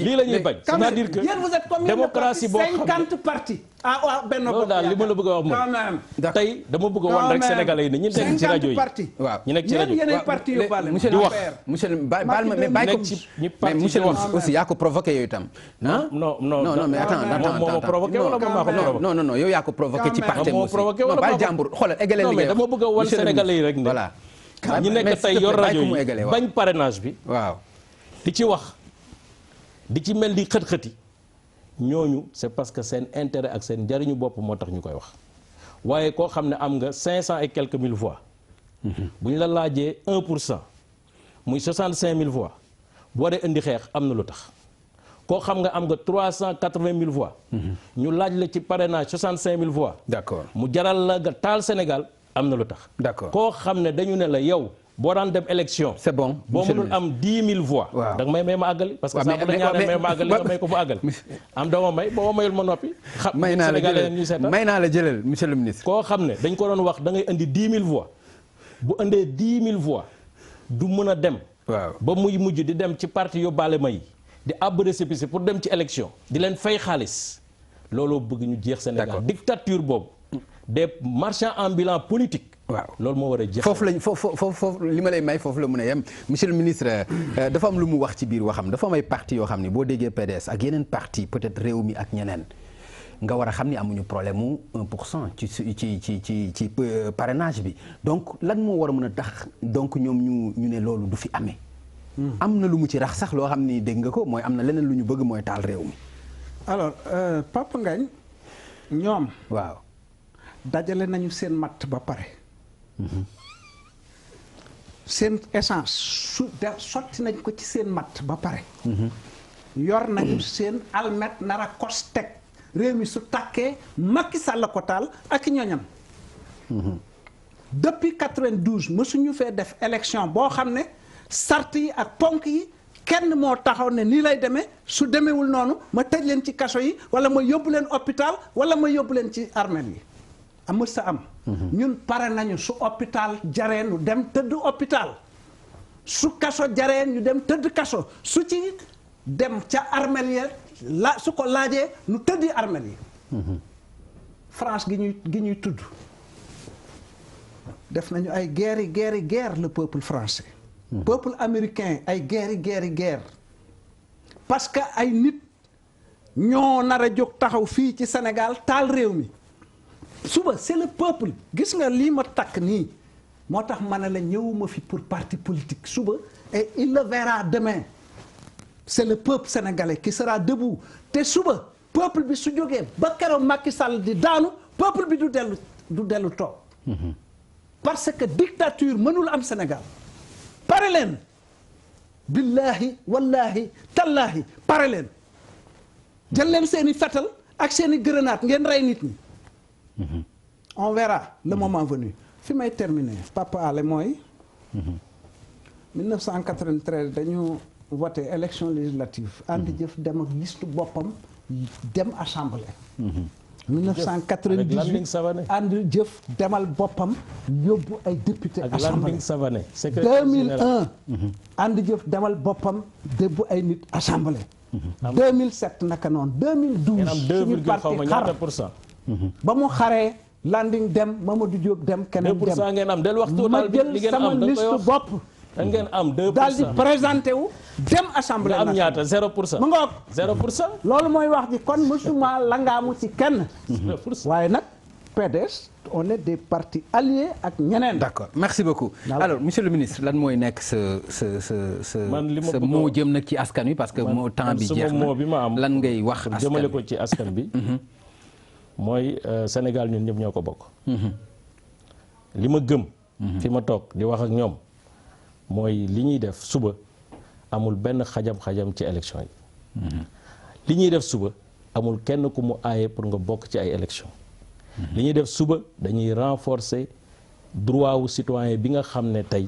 lii la ñuy bañ. c'est-à-dire que yéen vous êtes combien de partis 50 partis. ah waaw benn bopp daal li ma la bëgg a wax mooy tey dama bëgg a wan rek sénégalais yi ne ñu nekk ci rajo yi waaw ñu nekk ci rajo yi yéen parti yóbbaale di wax monsieur baal ma mais bàyyi ko mais monsieur le ministre aussi yaa ko provoqué yooyu itam ah non mais attends moo ma provoqué wala moom maa ko provoqué non yow yaa ko provoqué ci parti moo provoqué wala baal jàmbur xoolal égaleel li ngay dama bëgg a wan sénégalais yi rek ne voilà ñu nekk tey yor rajo yi bañ parrainage bi waaw di ci wax di ci mel di xët-xëti ñooñu c'est parce que seen intérêt ak seen njariñu bopp moo tax ñu koy wax waaye koo xam ne am nga 500 et quelques mille voix bu ñu la laajee 1% muy 65 000 voix boo dee indi xeex am na lu tax koo xam nga am nga 380 000 voix ñu laaj la ci parrainage 65 000 voix d'accord mu jaral la nga taal Sénégal am na lu tax d'accord koo xam ne dañu ne la yow boo daan dem élection c'est bon boo mënul am 10 000 voix da nga may ma àggali parce que saa bu la ñaanee may ma àggali nga may ko mu àggali am dama may boo ma mayul ma noppi xam may naa la Sénégalais ñuy seetaan may naa la jëlal monsieur le ministre koo xam ne dañ ko doon wax da ngay indi 10 000 voix bu indee 10 000 voix du mën a dem waaw ba muy mujj di dem ci parti yóbbaale may di àbb récépissé pour dem ci élection di leen fay xaalis looloo bëgg ñu jeex Sénégal dictature boobu des marchands ambulants politiques waaw loolu moo war a jeex foofu lañ foofu li ma lay may foofu la mën a yem monsieur le ministre dafa am lu mu wax ci biir waxam dafa am ay parti yoo xam ne boo déggee PDS ak yeneen parti peut-être réew mi ak ñeneen nga war a xam ni amuñu problème mu 1% ci parrainage bi donc lan moo war a mën a tax donc ñoom ñu ne loolu du fi amee. am na lu mu ci rax sax loo xam ni dégg nga ko mooy am na leneen lu ñu bëgg mooy taal réew mi. alors Papa Ngagne ñoom. waaw dajale nañu seen matt ba pare. seen essence sotti nañ ko ci seen matt ba pare. yor nañu seen almet nar a kos teg réew mi su tàkkee Macky Sall la ko taal ak ñoñam. depuis 92 mësuñu fee def élection boo xam ne sart yi ak ponk yi kenn moo taxaw ne nii lay demee su demewul noonu ma tëj leen ci kaso yi wala ma yóbbu leen hôpital wala ma yóbbu leen ci armeel yi amul sa am. ñun pare nañu su hôpital jaree ñu dem tëdd hôpital su kaso jaree ñu dem tëdd kaso su ci dem ca armeel yi su ko laajee ñu tëddi armeel yi. France gi ñuy tudd def nañu ay guerre le peuple français. peuple américain ay guerre parce que ay nit ñoo nar a jóg taxaw fii ci Sénégal taal réew mi. suba c'est le peuple gis nga lii ma takk nii moo tax ma ne la ñëwuma fi pour parti politique suba et il le verra demain c'est le peuple sénégalais qui sera debout te suba peuple bi su jógee ba keroog Macky Sall di daanu peuple bi du dellu toog parce que dictature mënul am Sénégal pare leen billahi wallahi tallahi pare leen jël leen seeni fetal ak seeni grenade ngeen rey nit ñi on verra le moment venu fi may terminer Papa Ale mooy 1993 dañu voté élection législative ànd jëf dem ak liste boppam dem assemblée 1998 ànd jëf demal boppam yóbbu ay député assemblée 2001 ànd jëf demal boppam débbu ay nit assemblée 2007 naka noonu 2012 suñu parti xar ba mu xaree Landing dem Mamadou Diop dem keneen dem 2% ngeen am del wax total bi li ngeen am sama liste bopp ngeen am 2% daal di présenté wu dem assemblée nga am ñaata 0%. mu ngoog 0%. loolu mooy wax ji kon mësuma langaamu ci kenn. 0%. waaye nag PDS on est des partis alliés ak ñeneen. d'accord merci beaucoup. alors monsieur le ministre lan mooy nekk sa man li ma bëgg moo jëm nag ci askan wi parce que moo temps bi jeex na moo bi ma am lan ngay wax askan jëmale ko ci askan bi. mooy Sénégal ñun ñëpp ñoo ko bokk. li ma gëm. fi ma toog di wax ak ñoom. mooy li ñuy def suba amul benn xajam-xajam ci élection yi. li ñuy def suba amul kenn ku mu aaye pour nga bokk ci ay élection li ñuy def suba dañuy renforcer droit wu citoyen bi nga xam ne tey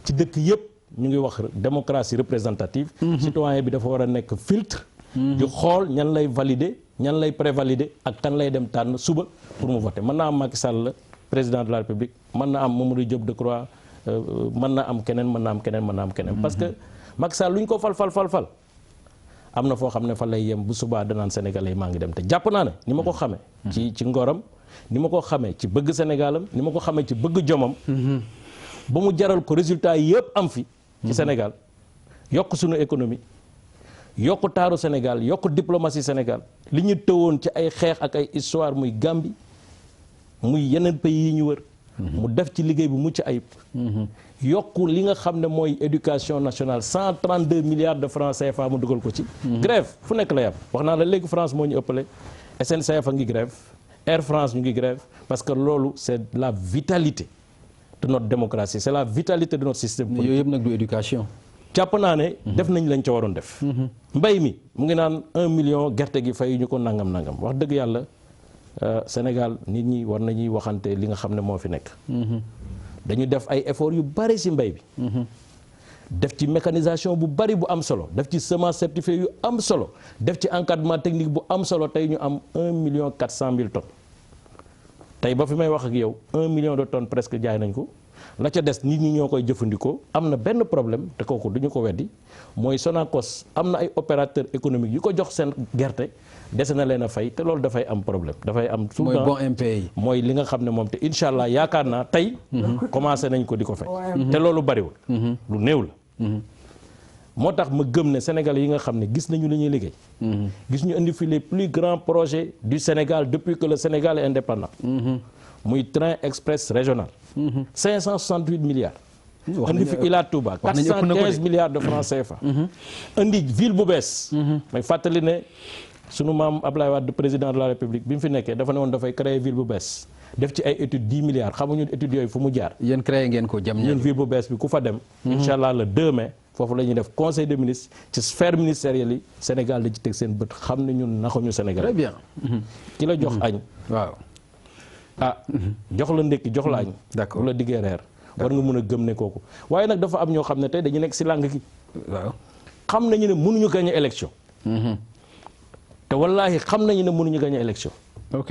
ci dëkk yëpp ñu ngi wax démocratie représentative. citoyen bi dafa war a nekk filtre. di xool ñan lay valider ñan lay prévalider ak kan lay dem tànn suba pour mu voter mën naa am Macky Sall président de la République mën na am Mamadou Diop Decroix mën na am keneen mën na am keneen mën na am keneen. parce que Macky Sall lu ñu ko fal am na foo xam ne fa lay yem bu subaa danaan sénégalais maa ngi dem te jàpp naa ne ni ma ko xamee. ci ngoram ni ma ko xamee ci bëgg Sénégalam ni ma ko xamee ci bëgg jomam. ba mu jaral ko résultat yëpp am fi. ci Sénégal yokk suñu économie yokk taaru Sénégal yokk diplomatie Sénégal li ñu tëwoon ci ay xeex ak ay histoire muy Gambie muy yeneen pays yi ñu wër. mu def ci liggéey bu mucc ayib. yokk li nga xam ne mooy éducation nationale 132 milliards de francs CFA mu dugal ko ci. grève fu nekk la yam wax naa la léegi France moo ñu ëppale SNCF a ngi grève Air France ñu ngi grève parce que loolu c'est la vitalité de notre démocratie c'est la vitalité de notre système politique. yooyu yëpp nag du éducation. jàpp naa ne def nañ lañ ca waroon def. mbay mi mu ngi naan 1 million gerte gi fay ñu ko nangam wax dëgg yàlla. Sénégal nit ñi war nañuy waxante li nga xam ne moo fi nekk. dañu def ay efforts yu bari ci mbay bi. def ci mécanisation bu bari bu am solo def ci semence certifiée yu am solo def ci encadrement technique bu am solo tey ñu am 1,4 million tonnes. tey ba fi may wax ak yow 1 million de tonnes presque jaay nañ ko la ca des nit ñi ñoo koy jëfandikoo am na benn problème te kooku duñu ko weddi mooy Sonacos am na ay opérateurs économiques yu ko jox seen gerte. dese na leen a fay te loolu dafay am problème dafay am. souvent mooy bon impayé. mooy li nga xam ne moom te incha allah yaakaar naa tey. commencé nañ ko di ko fay. te loolu bariwul. lu néew la. moo tax ma gëm ne Sénégalais yi nga xam ne gis nañu li ñuy liggéey. gis ñu indi fi les plus grands projets du Sénégal depuis que le Sénégal est indépendant. muy train express régional. 568 milliards. indi fi Ila Touba 415 milliards de francs CFA. indi ville bu bees. may fàttali ne. sunu maam Ablaye Wade président de la République bi mu fi nekkee dafa ne woon dafay créer ville bu bees def ci ay études 10 milliards xamuñu études yooyu fu mu jaar. yéen créé ngeen ko jam ñun ville bu bees bi ku fa dem. incha allah le 2 mai foofu la ñuy def conseil des ministres ci sphère ministérielle yi Sénégal da ci teg seen bët xam ne ñun naxuñu Sénégal. très bien. ki la jox añ. waaw. jox la ndékki jox la añ. d'accord bu la diggee reer. war nga mun a gëm ne kooku waaye nag dafa am ñoo xam ne tey dañu nekk si làng gi. waaw xam nañu ne mënuñu gagner élection. te wallaahi xam nañu ne mënuñu gagner élection. ok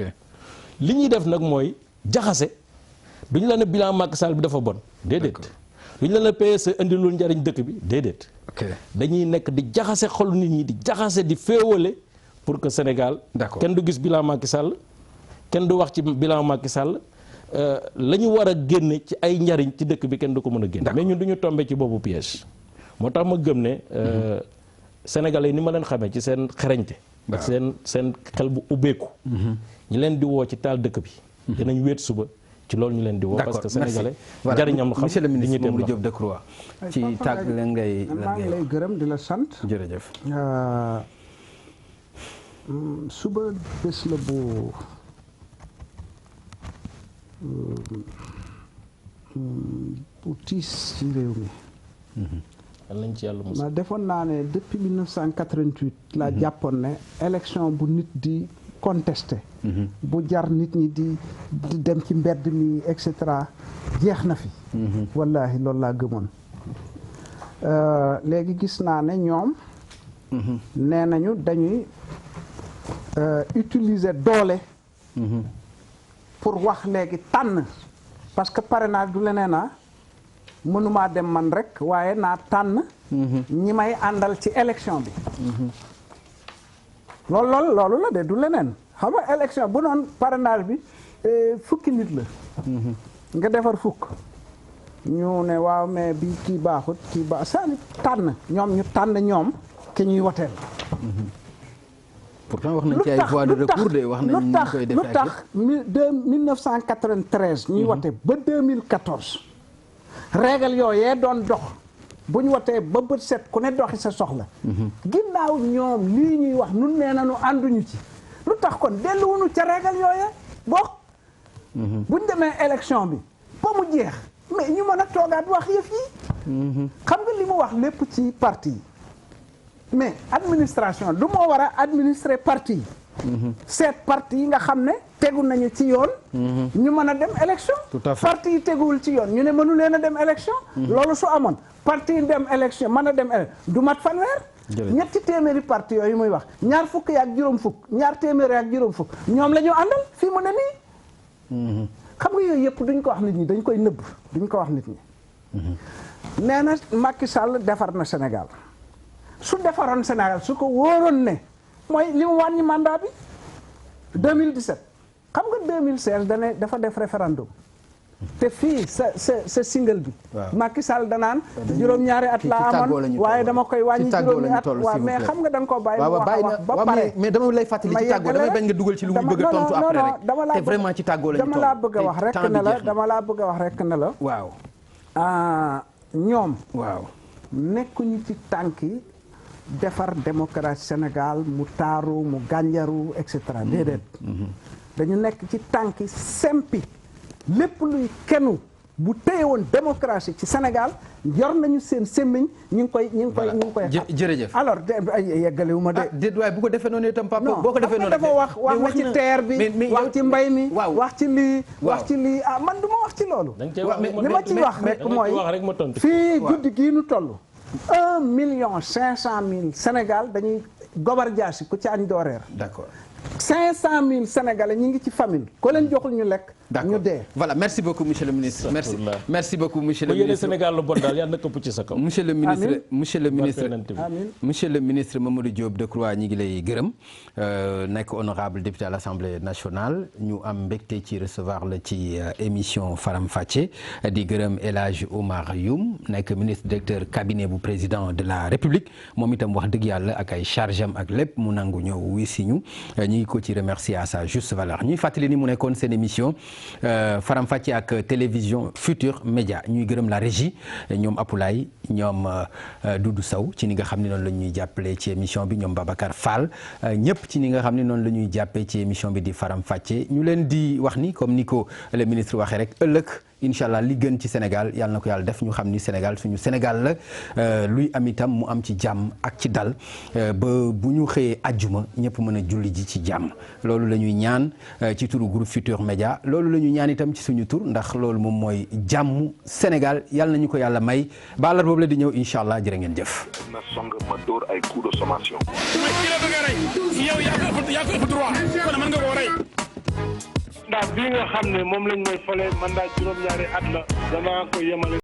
li ñuy def nag mooy jaxase duñu la ne bilan Macky Sall bi dafa bon. déedéet duñu la ne PSE indilul njariñ dëkk bi déedéet. ok dañuy nekk di jaxase xolu nit ñi di jaxase di féewale pour que Sénégal. d'accord kenn du gis bilan Macky Sall kenn du wax ci bilan Macky Sall la ñu war a génne ci ay njariñ ci dëkk bi kenn du ko mën a génne. mais ñun du ñu tombé ci boobu piège. moo tax ma gëm ne Sénégalais yi ni ma leen xamee ci seen xereñte. ak seen xel bu ubbeeku. ñi leen di woo ci taal dëkk bi. dinañ wéet suba ci loolu ñu leen di woo. parce que sénégalais njariñam xam monsieur le ministre Mamadou Diop Decroix ci tàgg la ngay maa ngi lay gërëm di la sant. jërëjëf. suba bés la bu bu tiis ci réew mi. nañ ci yàlla ma defoon naa ne depuis 1988 laa jàppoon ne élection bu nit di contesté. bu jar nit ñi di dem ci mbedd mi et cetera jeex na fi. wallaahi loolu laa gëmoon. léegi gis naa ne ñoom. nee nañu dañuy utiliser doole. pour wax léegi tànn parce que parrainage du leneen a mënumaa dem man rek waaye naa tànn. ñi may àndal ci élection bi. loolu la de du leneen xam nga élection bu noon parrainage bi fukki nit la. nga defar fukk. ñu ne waaw mais bi kii baaxut kii baax sani tànn ñoom ñu tànn ñoom ki ñuy woteel. pourtant wax nañ ci ay voies de recours de wax nañ ñu koy defee lu tax 1993 ñuy wote ba 2014 règle yooyee doon dox bu ñu wotee ba bët set ku ne doxi sa soxla. ginnaaw ñoom lii ñuy wax nun nee nañu ànduñu ci lu tax kon delluwuñu ca règle yooyee bokk. buñ demee élection bi ba mu jeex mais ñu mën a toogaat wax yëf yi. xam nga li mu wax lépp ci parti yi mais administration du moo war a administrer parti yi. seet parti yi nga xam ne tegu nañu ci yoon. ñu mën a dem élection. tout à fait parti yi teguwul ci yoon ñu ne mënu leen a dem élection. loolu su amoon parti yi dem élection mën a dem du mat fanweer. ñetti téeméeri parti yooyu muy wax ñaar fukk ak juróom fukk ñaar téeméeri ak juróom fukk ñoom la ñu àndal fii mu ne nii. xam nga yooyu yëpp duñ ko wax nit ñi dañ koy nëbb duñ ko wax nit ñi. nee na Macky Sall defar na Sénégal su defaroon Sénégal su ko wóoroon ne mooy li mu wàññi mandat bi 2017 xam nga 2016 dafa def référendum te fii sa single bi. waaw Macky Sall danaan juróom-ñaari at laa amoon waaye dama koy wàññi juróomi at waaw mais xam nga da nga koo bàyyi mu wax ba pare mais dama lay fàttali ci tàggoo damay bañ nga dugal ci lu muy bëgg a tontu après rek te vraiment ci tàggoo la ñu dama laa bëgg a wax rek ne la dama laa bëgg a wax rek ne la waaw ñoom waaw nekkuñu ci tànk yi defar démocratie Sénégal mu taaru mu gànjaru et cetera déedéet dañu nekk ci tànki sempi lépp luy kenu bu téye woon démocratie ci Sénégal yor nañu seen semmiñ ñu ngi koy jërëjëf alors yeggalewu ma de déet waaye bu ko defee noonu itam papa boo ko defee noonu dafa wax na ci terre bi wax ci mbay mi wax ci lii wax ci lii man du ma wax ci loolu li ma ci wax rek mooy fii guddi gii nu toll 1,5 million Sénégal dañuy gobar jaasi ku ci añ doo reer. D'accord. 500 000 Sénégalais ñi ngi ci famine ko leen joxul ñu lekk. D'accord. ñu dee. Voilà, merci beaucoup monsieur le ministre. Merci beaucoup monsieur le ministre. Sénégal lu bon daal yàlla na këpp ci sa kaw. Monsieur le ministre Mamadou Diop Decroix ñi ngi lay gërëm nekk honorable député à l'Assemblée nationale ñu am mbégte ci recevoir la ci émission Faram Facce di gërëm El Hadj Oumar Youm nekk ministre directeur cabinet bu président de la République moom itam wax dëgg yàlla ak ay charge am ak lépp mu nangu ñëw wuy si ñu ngi ko ci remercier à sa juste valeur ñuy fàttali ni mu nekkoon seen émission Faram Facce ak télévision Futur Média ñuy gërëm la régie ñoom Apulaay ñoom Doudou Sow ci ni nga xam ne noonu la ñuy jàppale ci émission bi ñoom Babacar Fall ñëpp ci ni nga xam ne noonu la ñuy jàppee ci émission bi di Faram Facce ñu leen di wax ni comme ni ko le ministre waxee rek ëllëg incha allah li gën ci Sénégal yàlla na ko yàlla def ñu xam ni Sénégal suñu Sénégal la luy am itam mu am ci jàmm ak ci dal ba bu ñu xëyee ajjuma ñëpp mën a julli ji ci jàmm loolu la ñuy ñaan ci turu groupe Futur Média loolu la ñuy ñaan itam ci suñu tur ndax loolu moom mooy jàmm Sénégal yàlla nañu ko yàlla may baalar boobu la di ñëw incha allah jërë ngeen jëf. na song ma dóor ay coup de sommation. mais ki la bëgg a rey yow yaa ko ëpp droit kon mën nga koo rey. ndax bii nga xam ne moom lañ may fale mandat juróom-ñaari at la danaa ko yemale